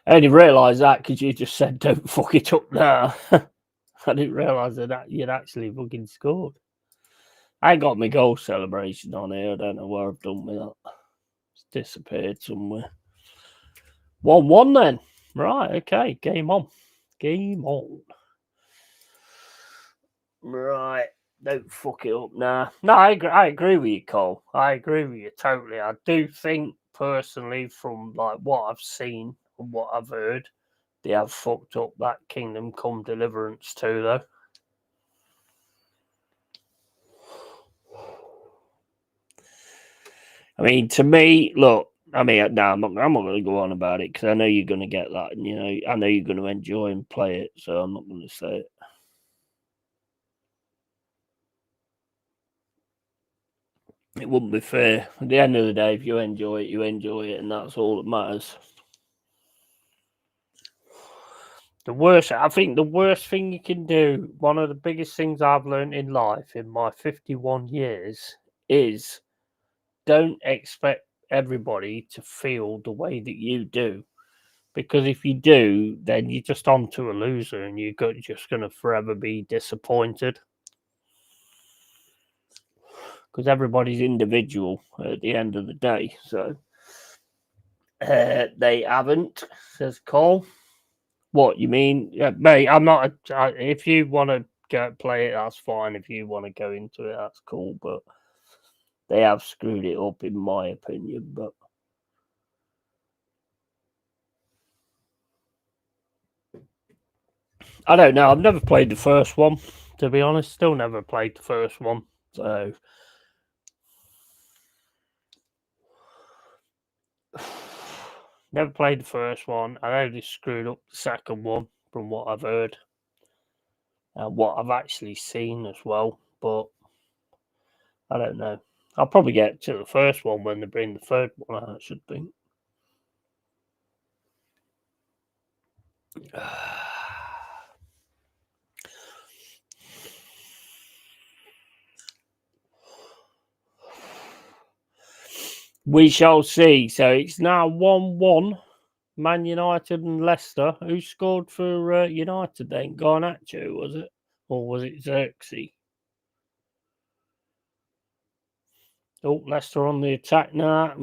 S1: I only realised that because you just said don't fuck it up now. I didn't realise that you'd actually fucking scored. I got my goal celebration on here. I don't know where I've done with that. It's disappeared somewhere. 1-1 then. Right, okay. Game on. Game on. Right. Don't fuck it up now. No, I agree with you, Cole. I agree with you totally. I do think personally, from like what I've seen and what I've heard, they have fucked up that Kingdom Come Deliverance too, though. I mean, to me, look. I mean, no, I'm not going to go on about it because I know you're going to get that, and I know you're going to enjoy and play it. So I'm not going to say it. It wouldn't be fair. At the end of the day, if you enjoy it, and that's all that matters. I think the worst thing you can do, one of the biggest things I've learned in life in my 51 years, is don't expect everybody to feel the way that you do. Because if you do, then you're just onto a loser and you're just going to forever be disappointed. Because everybody's individual at the end of the day. So they haven't, says Cole. What you mean, mate? I'm not. If you want to go play it, that's fine. If you want to go into it, that's cool. But they have screwed it up, in my opinion. But I don't know. I've never played the first one, to be honest. Still never played the first one. So never played the first one. I know they screwed up the second one from what I've heard and what I've actually seen as well. But I don't know. I'll probably get to the first one when they bring the third one out, I should think. We shall see. So it's now 1-1. Man United and Leicester. Who scored for United then? Garnacho, was it? Or was it Xerxes? Oh, Leicester on the attack now.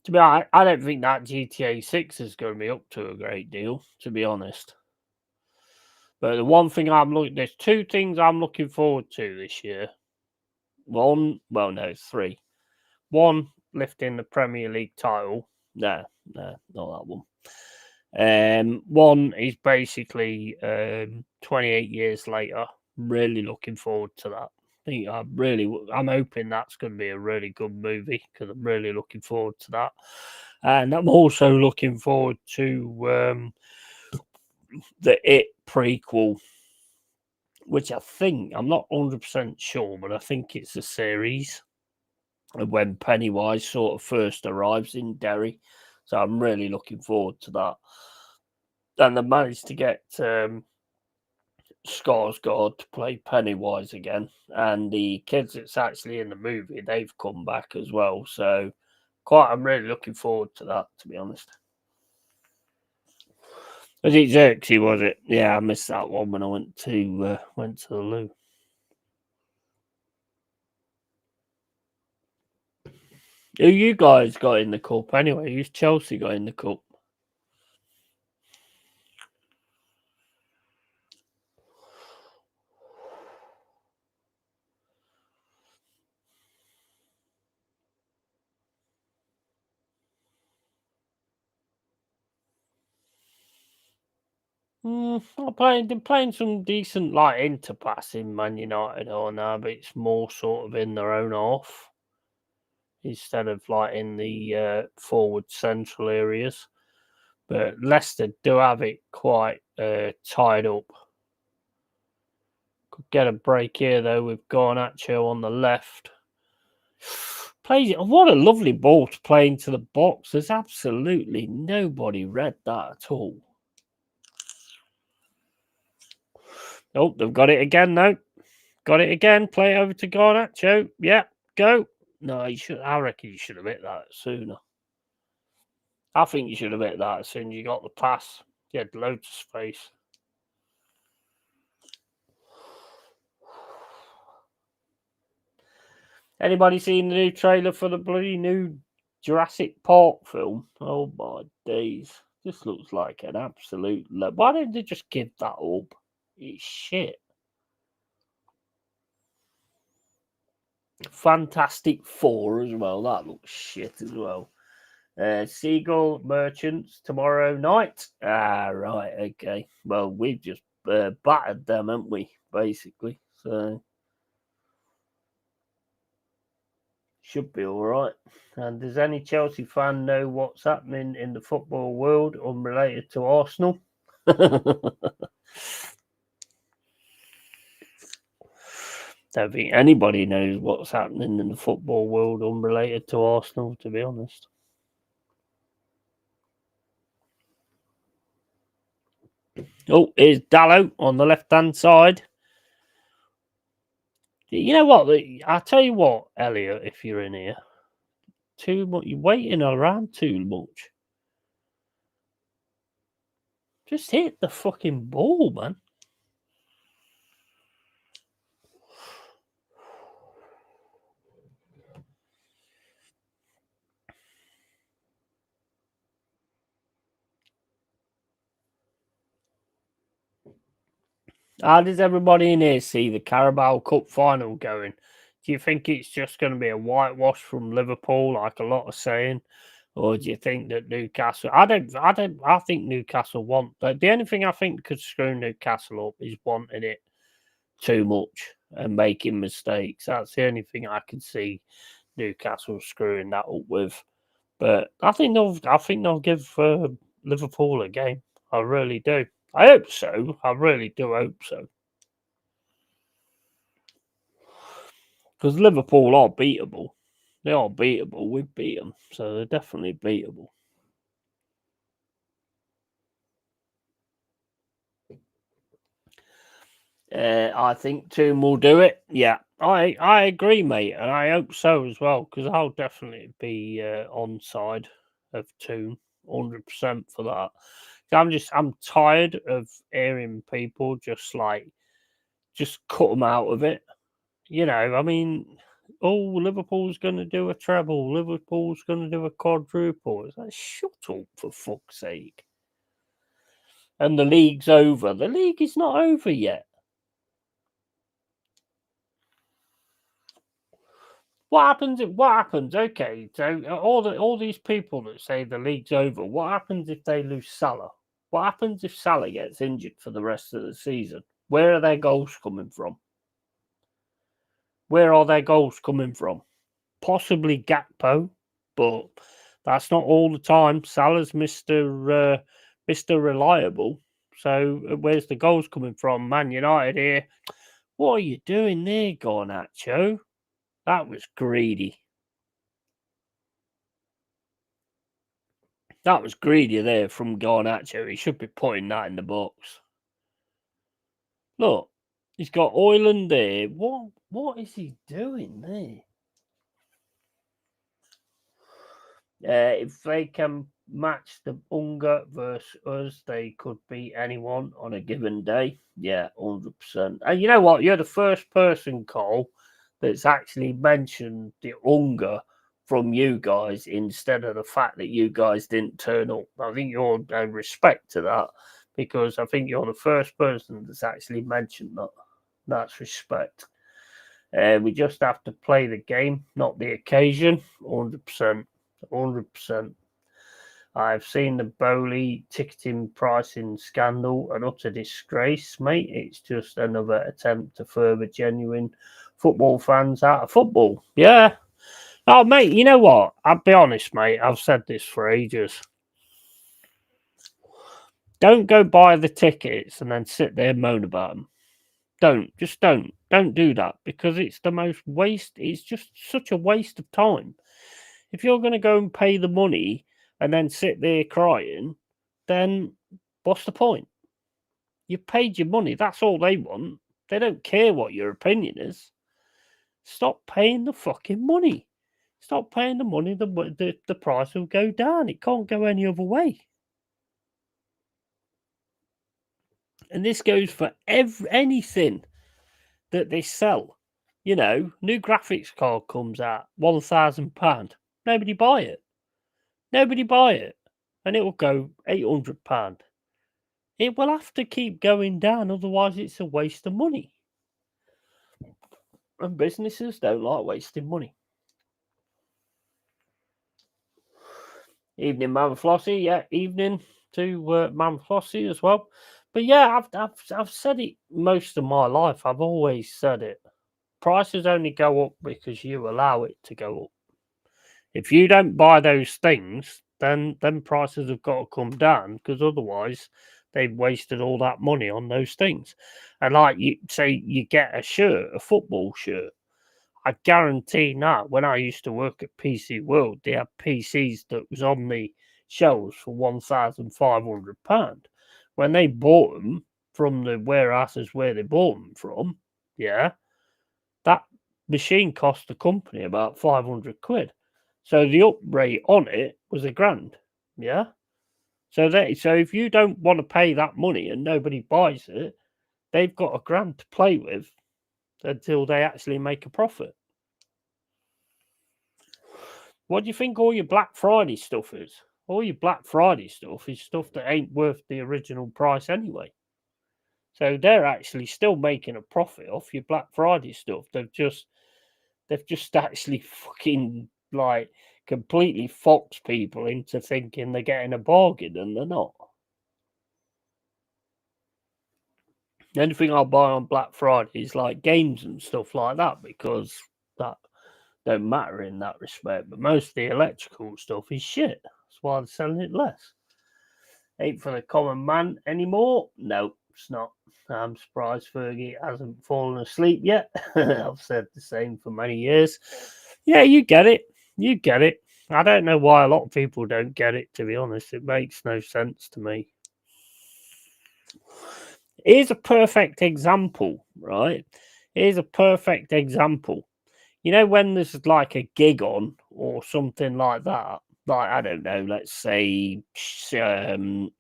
S1: To be honest, I don't think that GTA 6 is going to be up to a great deal, to be honest. But the one thing there's two things I'm looking forward to this year. One, well, no, three. One, lifting the Premier League title. No, not that one. One is basically 28 years later. Really looking forward to that. I'm hoping that's going to be a really good movie because I'm really looking forward to that. And I'm also looking forward to the It prequel, which I'm not 100% sure, but I think it's a series when Pennywise sort of first arrives in Derry. So I'm really looking forward to that. And they managed to get Skarsgård to play Pennywise again. And the kids that's actually in the movie, they've come back as well. So I'm really looking forward to that, to be honest. Was it Xerxes, was it? Yeah, I missed that one when I went to the loo. Who you guys got in the cup anyway? Who's Chelsea got in the cup? They're playing some decent like interpassing Man United or now, but it's more sort of in their own half instead of like in the forward central areas. But Leicester do have it quite tied up. Could get a break here though with Garnacho on the left. Plays it. What a lovely ball to play into the box. There's absolutely nobody read that at all. Oh, they've got it again though. Got it again. Play it over to Garnacho. Yeah, go. No, you should. I reckon you should have hit that sooner. I think you should have hit that as soon as you got the pass. You had loads of space. Anybody seen the new trailer for the bloody new Jurassic Park film? Oh my days. This looks like an absolute. Why didn't they just give that up? It's shit. Fantastic Four as well. That looks shit as well. Seagull Merchants tomorrow night. Right. Okay. Well, we've just battered them, haven't we? Basically. So should be all right. And does any Chelsea fan know what's happening in the football world unrelated to Arsenal? Don't think anybody knows what's happening in the football world unrelated to Arsenal, to be honest. Oh, here's Dallo on the left-hand side. You know what? I'll tell you what, Elliot, if you're in here. Too much. You're waiting around too much. Just hit the fucking ball, man. How does everybody in here see the Carabao Cup final going? Do you think it's just going to be a whitewash from Liverpool, like a lot are saying, or do you think that Newcastle? I don't. I think Newcastle want. But the only thing I think could screw Newcastle up is wanting it too much and making mistakes. That's the only thing I can see Newcastle screwing that up with. But I think they'll give Liverpool a game. I really do. I hope so. I really do hope so. Because Liverpool are beatable. They are beatable. We've beat them, so they're definitely beatable. I think Toon will do it. Yeah, I agree, mate, and I hope so as well. Because I'll definitely be on side of Toon, 100% for that. I'm tired of hearing people just cut them out of it. I mean, oh, Liverpool's going to do a treble. Liverpool's going to do a quadruple. It's like, shut up, for fuck's sake. And the league's over. The league is not over yet. What happens? What happens? Okay, so all these people that say the league's over. What happens if they lose Salah? What happens if Salah gets injured for the rest of the season? Where are their goals coming from? Where are their goals coming from? Possibly Gakpo, but that's not all the time. Salah's Mr. Reliable. So where's the goals coming from? Man United here. What are you doing there, Garnacho? That was greedy. That was greedy there from Garnacho. He should be putting that in the box. Look, he's got Oiland there. What is he doing there? If they can match the Unga versus us, they could beat anyone on a given day. Yeah, 100%. And you know what? You're the first person, Cole, that's actually mentioned the Unga from you guys instead of the fact that you guys didn't turn up. I think you're respect to that because I think you're the first person that's actually mentioned that. That's respect. We just have to play the game, not the occasion. 100%. 100%. I've seen the Bowley ticketing pricing scandal, an utter disgrace, mate. It's just another attempt to further genuine football fans out of football. Yeah. Oh, mate, you know what? I'll be honest, mate. I've said this for ages. Don't go buy the tickets and then sit there and moan about them. Don't do that because it's the most waste. It's just such a waste of time. If you're going to go and pay the money and then sit there crying, then what's the point? You paid your money. That's all they want. They don't care what your opinion is. Stop paying the fucking money. Stop paying the money. The price will go down. It can't go any other way. And this goes for anything that they sell. New graphics card comes out, £1,000. Nobody buy it. Nobody buy it. And it will go £800. It will have to keep going down, otherwise it's a waste of money. And businesses don't like wasting money. Evening, Mum Flossie. Yeah, evening to Mum Flossie as well. But yeah, I've said it most of my life. I've always said it. Prices only go up because you allow it to go up. If you don't buy those things, then prices have got to come down because otherwise they've wasted all that money on those things. And like you say, you get a shirt, a football shirt. I guarantee now, when I used to work at PC World, they had PCs that was on the shelves for £1,500. When they bought them from the warehouses where they bought them from, yeah, that machine cost the company about 500 quid. So the up rate on it was £1,000. Yeah. So if you don't want to pay that money and nobody buys it, they've got £1,000 to play with until they actually make a profit. What do you think all your Black Friday stuff is? All your Black Friday stuff is stuff that ain't worth the original price anyway. So they're actually still making a profit off your Black Friday stuff. They've just actually fucking like completely foxed people into thinking they're getting a bargain and they're not. Anything I buy on Black Friday is like games and stuff like that because that don't matter in that respect. But most of the electrical stuff is shit. That's why they're selling it less. Ain't for the common man anymore. No, it's not. I'm surprised Fergie hasn't fallen asleep yet. I've said the same for many years. Yeah, you get it. You get it. I don't know why a lot of people don't get it, to be honest. It makes no sense to me. Here's a perfect example, right? Here's a perfect example. You know, when there's like a gig on or something like that, like, I don't know, let's say Shine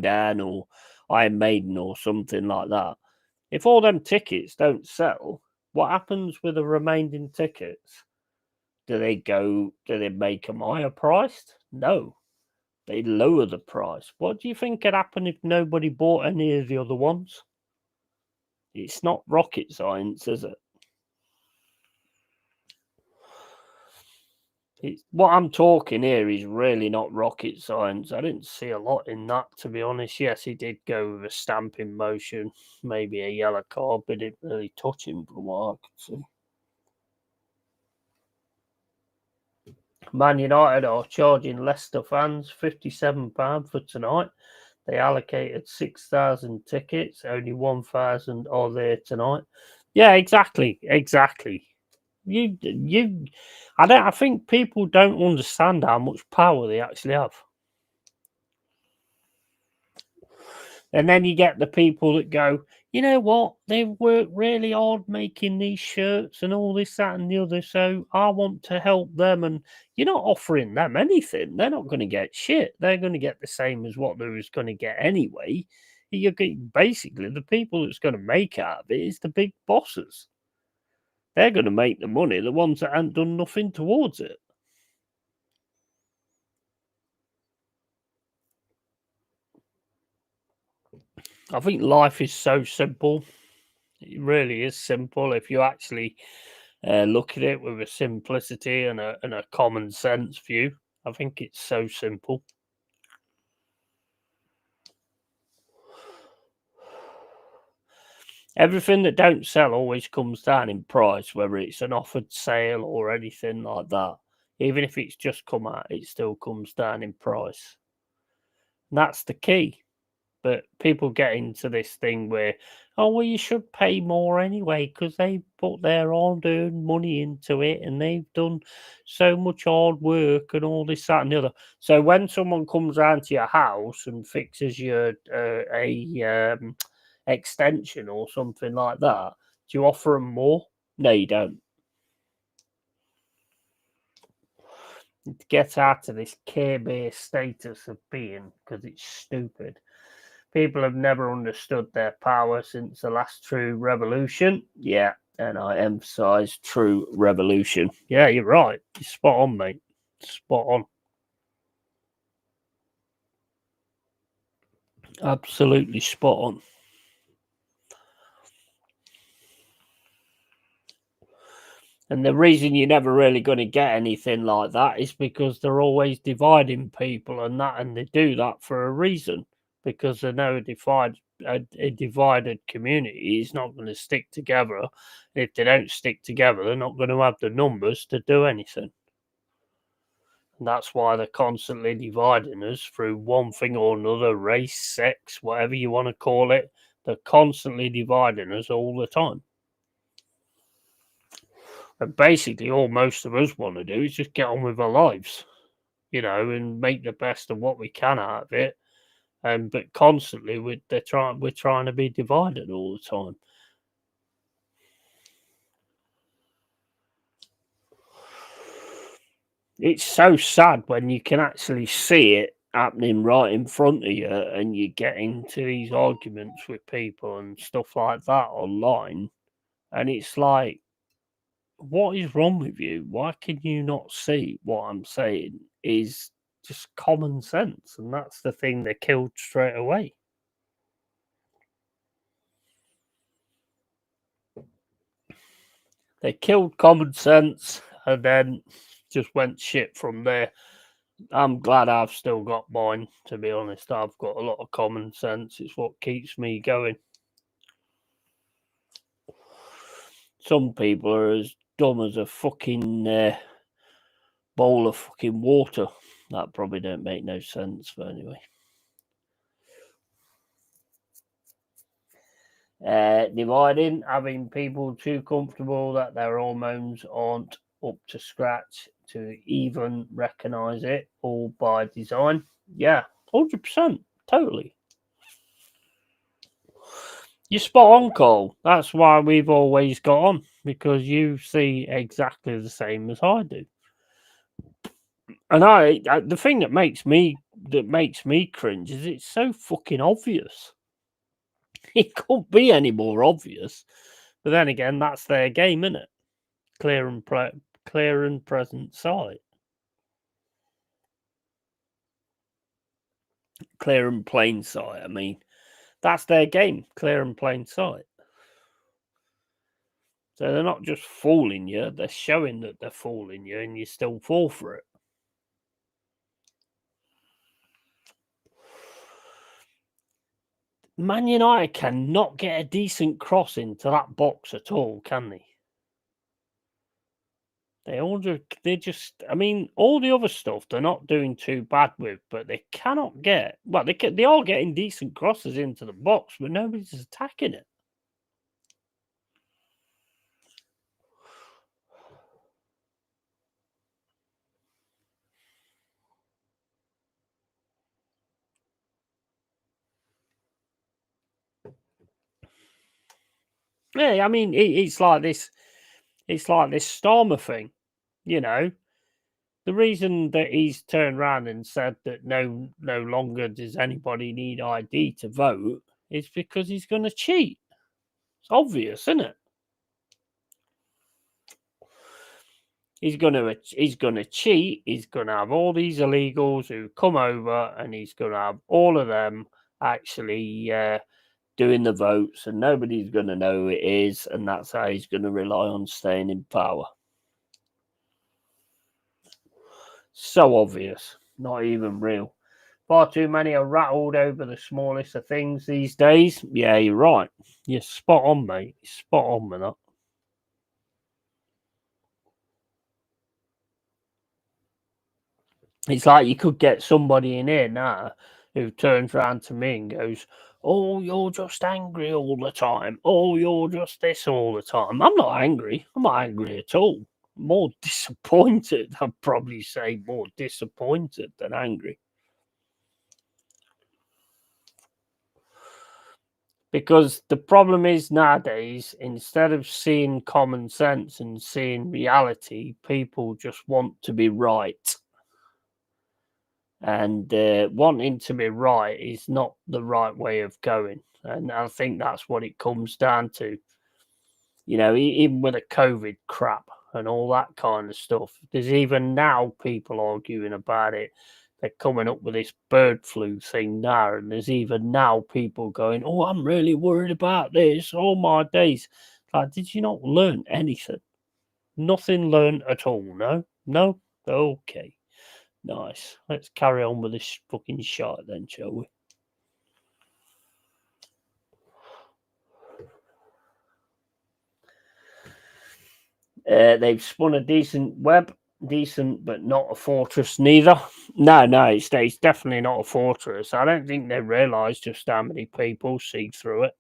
S1: Down or Iron Maiden or something like that. If all them tickets don't sell, what happens with the remaining tickets? Do they make them higher priced? No. They lower the price. What do you think could happen if nobody bought any of the other ones? It's not rocket science, is it? What I'm talking here is really not rocket science. I didn't see a lot in that, to be honest. Yes, he did go with a stamping motion, maybe a yellow card, but it didn't really touch him from what I could see. Man United are charging Leicester fans £57 for tonight. They allocated 6,000 tickets. Only 1,000 are there tonight. Yeah, exactly. I think people don't understand how much power they actually have. And then you get the people that go, you know what? They've worked really hard making these shirts and all this, that, and the other. So I want to help them. And you're not offering them anything. They're not going to get shit. They're going to get the same as what they was going to get anyway. You're getting, basically, the people that's going to make out of it is the big bosses. They're going to make the money. The ones that haven't done nothing towards it. I think life is so simple. It really is simple if you actually look at it with a simplicity and a common sense view. I think it's so simple. Everything that don't sell always comes down in price, whether it's an offered sale or anything like that. Even if it's just come out, it still comes down in price. And that's the key. But people get into this thing where, oh, well, you should pay more anyway because they put their hard-earned money into it and they've done so much hard work and all this, that, and the other. So when someone comes round to your house and fixes your extension or something like that, do you offer them more? No, you don't. Get out of this Care Bear status of being because it's stupid. People have never understood their power since the last true revolution. Yeah, and I emphasize true revolution. Yeah, you're right. You're spot on, mate. Spot on. Absolutely spot on. And the reason you're never really going to get anything like that is because they're always dividing people and they do that for a reason. Because they know a divided community is not going to stick together. If they don't stick together, they're not going to have the numbers to do anything. And that's why they're constantly dividing us through one thing or another, race, sex, whatever you want to call it. They're constantly dividing us all the time. And basically, all most of us want to do is just get on with our lives, and make the best of what we can out of it. But constantly, we're trying to be divided all the time. It's so sad when you can actually see it happening right in front of you, and you get into these arguments with people and stuff like that online, and it's like, what is wrong with you? Why can you not see what I'm saying is just common sense? And that's the thing they killed straight away. They killed common sense and then just went shit from there. I'm glad I've still got mine, to be honest. I've got a lot of common sense. It's what keeps me going. Some people are as dumb as a fucking bowl of fucking water. That probably don't make no sense, but anyway. Dividing, having people too comfortable that their hormones aren't up to scratch to even recognise it, all by design. Yeah, 100%, totally. You're spot on, Cole. That's why we've always got on, because you see exactly the same as I do. And the thing that makes me cringe is it's so fucking obvious. It couldn't be any more obvious. But then again, that's their game, isn't it? Clear and present sight. Clear and plain sight. I mean, that's their game. Clear and plain sight. So they're not just fooling you; they're showing that they're fooling you, and you still fall for it. Man United cannot get a decent cross into that box at all, can they? They just, I mean, all the other stuff they're not doing too bad with, but they cannot get, well, they are getting decent crosses into the box, but nobody's attacking it. Yeah, I mean, it's like this Starmer thing, you know. The reason that he's turned around and said that no longer does anybody need ID to vote is because he's going to cheat. It's obvious, isn't it? He's gonna cheat. He's gonna have all these illegals who come over, and he's gonna have all of them actually doing the votes, and nobody's gonna know who it is, and that's how he's gonna rely on staying in power. So obvious, not even real. Far too many are rattled over the smallest of things these days. Yeah, you're right. You're spot on, mate. You're spot on with that. It's like you could get somebody in here now who turns around to me and goes, "Oh, you're just angry all the time. Oh, you're just this all the time." I'm not angry. I'm not angry at all. I'm more disappointed. I'd probably say more disappointed than angry. Because the problem is nowadays, instead of seeing common sense and seeing reality, people just want to be right. And wanting to be right is not the right way of going. And I think that's what it comes down to. You know, even with the COVID crap and all that kind of stuff, there's even now people arguing about it. They're coming up with this bird flu thing now, and there's even now people going, "Oh, I'm really worried about this. All my days." Like, did you not learn anything? Nothing learned at all. No, no. Okay. Nice. Let's carry on with this fucking shot then, shall we? They've spun a decent web, decent but not a fortress neither. No, it's definitely not a fortress. I don't think they realise just how many people see through it.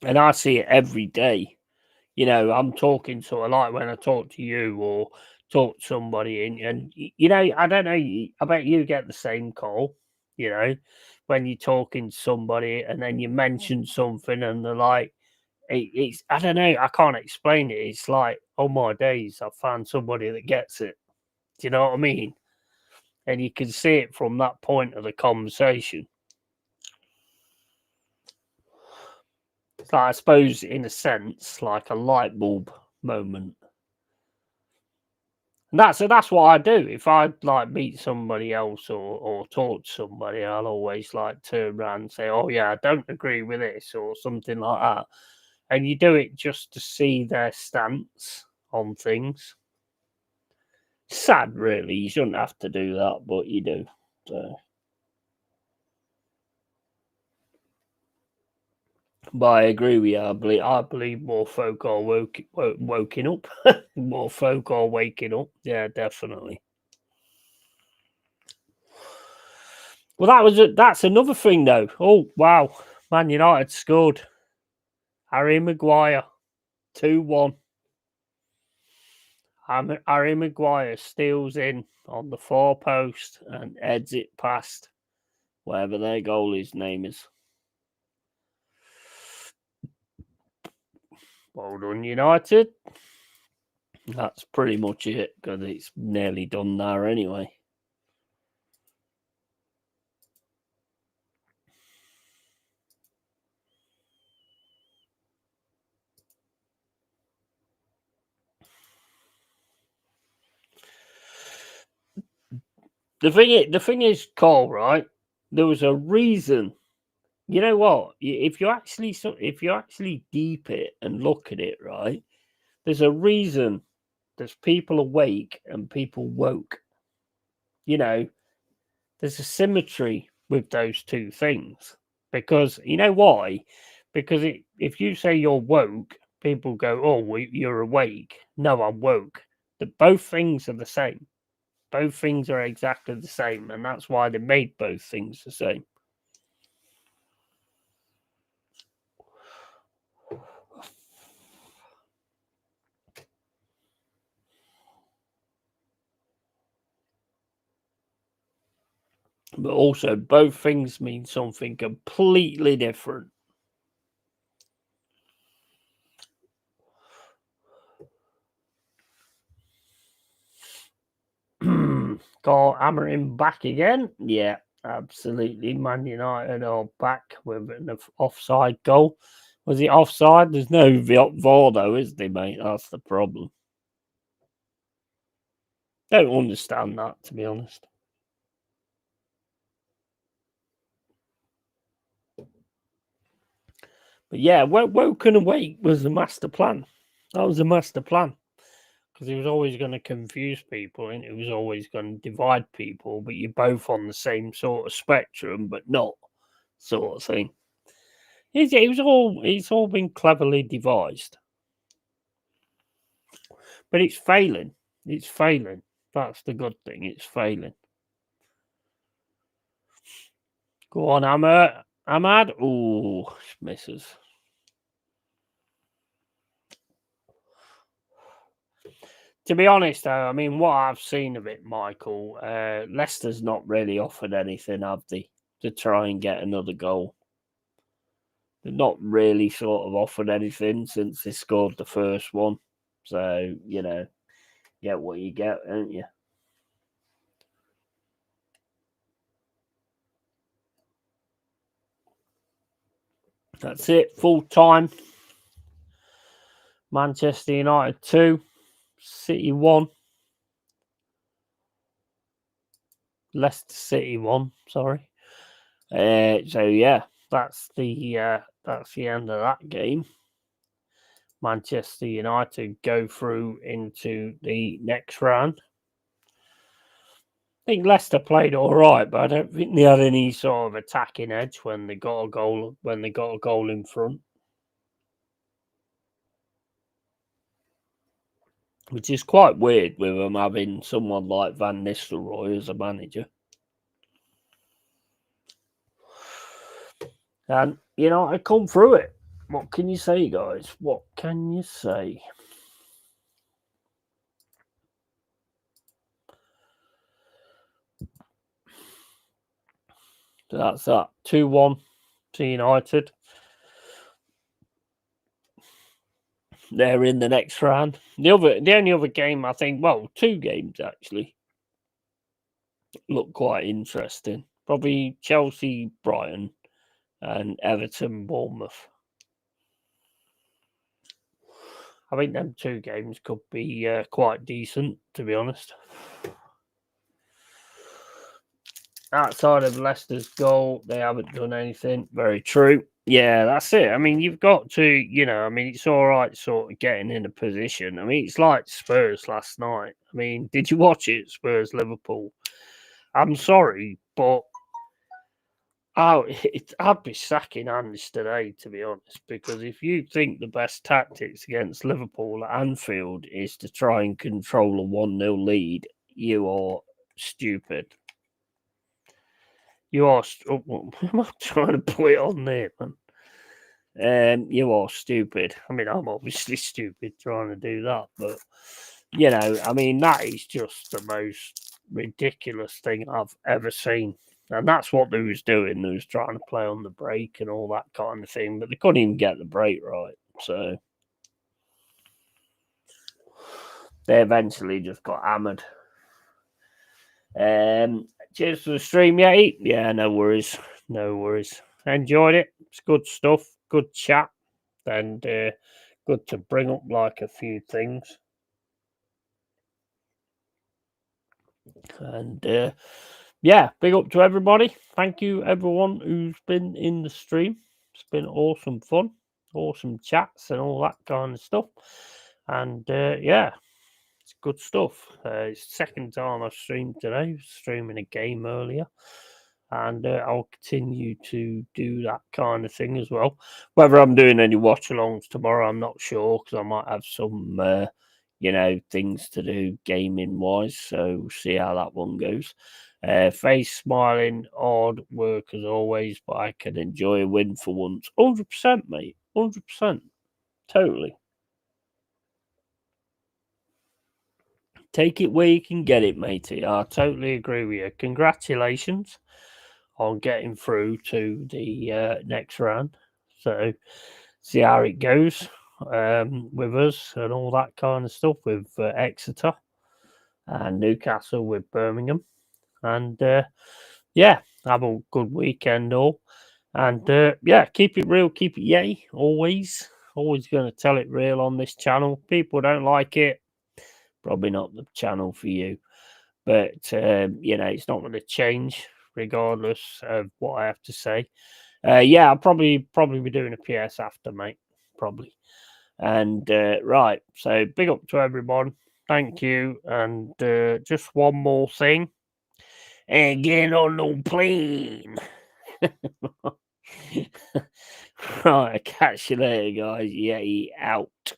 S1: And I see it every day. You know, I'm talking to, like when I talk to you or talk to somebody, and you know, I don't know, I bet you get the same call, you know, when you're talking to somebody and then you mention something and they're like, it's, I don't know, I can't explain it. It's like, oh my days, I found somebody that gets it. Do you know what I mean? And you can see it from that point of the conversation. It's like, I suppose, in a sense, like a light bulb moment. And that's what I do. If I like meet somebody else or talk to somebody, I'll always like turn around and say, "Oh yeah, I don't agree with this" or something like that. And you do it just to see their stance on things. Sad, really. You shouldn't have to do that, but you do. So. But I agree with you. I believe more folk are woken up. More folk are waking up. Yeah, definitely. Well, that's another thing though. Oh wow, Man United scored. Harry Maguire, 2-1. Harry Maguire steals in on the far post and heads it past whatever their goalie's name is. Well done, United. That's pretty much it, because it's nearly done there anyway. The thing is, Cole, right? There was a reason. You know what? If you actually deep it and look at it, right? There's a reason. There's people awake and people woke. You know, there's a symmetry with those two things, because you know why? Because if you say you're woke, people go, "Oh, well, you're awake." No, I'm woke. Both things are the same. Both things are exactly the same, and that's why they made both things the same. But also, both things mean something completely different. Got hammering back again. Yeah, absolutely. Man United are back with an offside goal. Was it offside? There's no VAR though, is there, mate? That's the problem. Don't understand that, to be honest. But yeah, Woken Awake was the master plan. That was the master plan. Because he was always going to confuse people and it was always going to divide people, but you're both on the same sort of spectrum, but not, sort of thing. It's all been cleverly devised. But it's failing. It's failing. That's the good thing. It's failing. Go on, Ahmad. Ooh, misses. To be honest, though, I mean, what I've seen of it, Michael, Leicester's not really offered anything, have they, to try and get another goal? They've not really sort of offered anything since they scored the first one. So, you know, get what you get, don't you? That's it. Full time. Manchester United 2, City 1. Leicester City 1, sorry. So yeah, that's the end of that game. Manchester United go through into the next round. I think Leicester played all right, but I don't think they had any sort of attacking edge when they got a goal in front, which is quite weird with them having someone like Van Nistelrooy as a manager. And you know, I come through it. What can you say, guys? What can you say? So that's that. 2-1 to United. They're in the next round. The only other game, I think, well, two games actually look quite interesting. Probably Chelsea, Brighton, and Everton, Bournemouth. I think them 2 games could be quite decent, to be honest. Outside of Leicester's goal, they haven't done anything. Very true. Yeah, that's it. I mean, you've got to, it's all right sort of getting in a position. I mean, it's like Spurs last night. I mean, did you watch it, Spurs Liverpool? I'm sorry, but I'd be sacking Andy today, to be honest, because if you think the best tactics against Liverpool at Anfield is to try and control a 1-0 lead, you are stupid. You are. I'm trying to put it on there, man. You are stupid. I mean, I'm obviously stupid trying to do that, but I mean, that is just the most ridiculous thing I've ever seen. And that's what they was doing. They was trying to play on the break and all that kind of thing, but they couldn't even get the break right. So they eventually just got hammered. Cheers for the stream, Yeti. Yeah, no worries. No worries. Enjoyed it. It's good stuff. Good chat. And good to bring up like a few things. And yeah, big up to everybody. Thank you, everyone who's been in the stream. It's been awesome fun, awesome chats, and all that kind of stuff. And yeah, it's good stuff. It's the second time I've streamed today. Streaming a game earlier. And I'll continue to do that kind of thing as well. Whether I'm doing any watch-alongs tomorrow, I'm not sure, because I might have some, things to do gaming-wise. So we'll see how that one goes. Face smiling, hard work as always, but I can enjoy a win for once. 100%, mate. 100%. Totally. Take it where you can get it, matey. I totally agree with you. Congratulations on getting through to the next round. So see how it goes with us and all that kind of stuff with Exeter and Newcastle with Birmingham. And yeah, have a good weekend all. And yeah, keep it real, keep it yay, always. Always going to tell it real on this channel. People don't like it, probably not the channel for you. But, it's not going to change regardless of what I have to say. Yeah, I'll probably be doing a PS after, mate. Probably. And, right. So, big up to everyone. Thank you. And just one more thing. And get on no plane. Right, catch you later, guys. Yeah, out.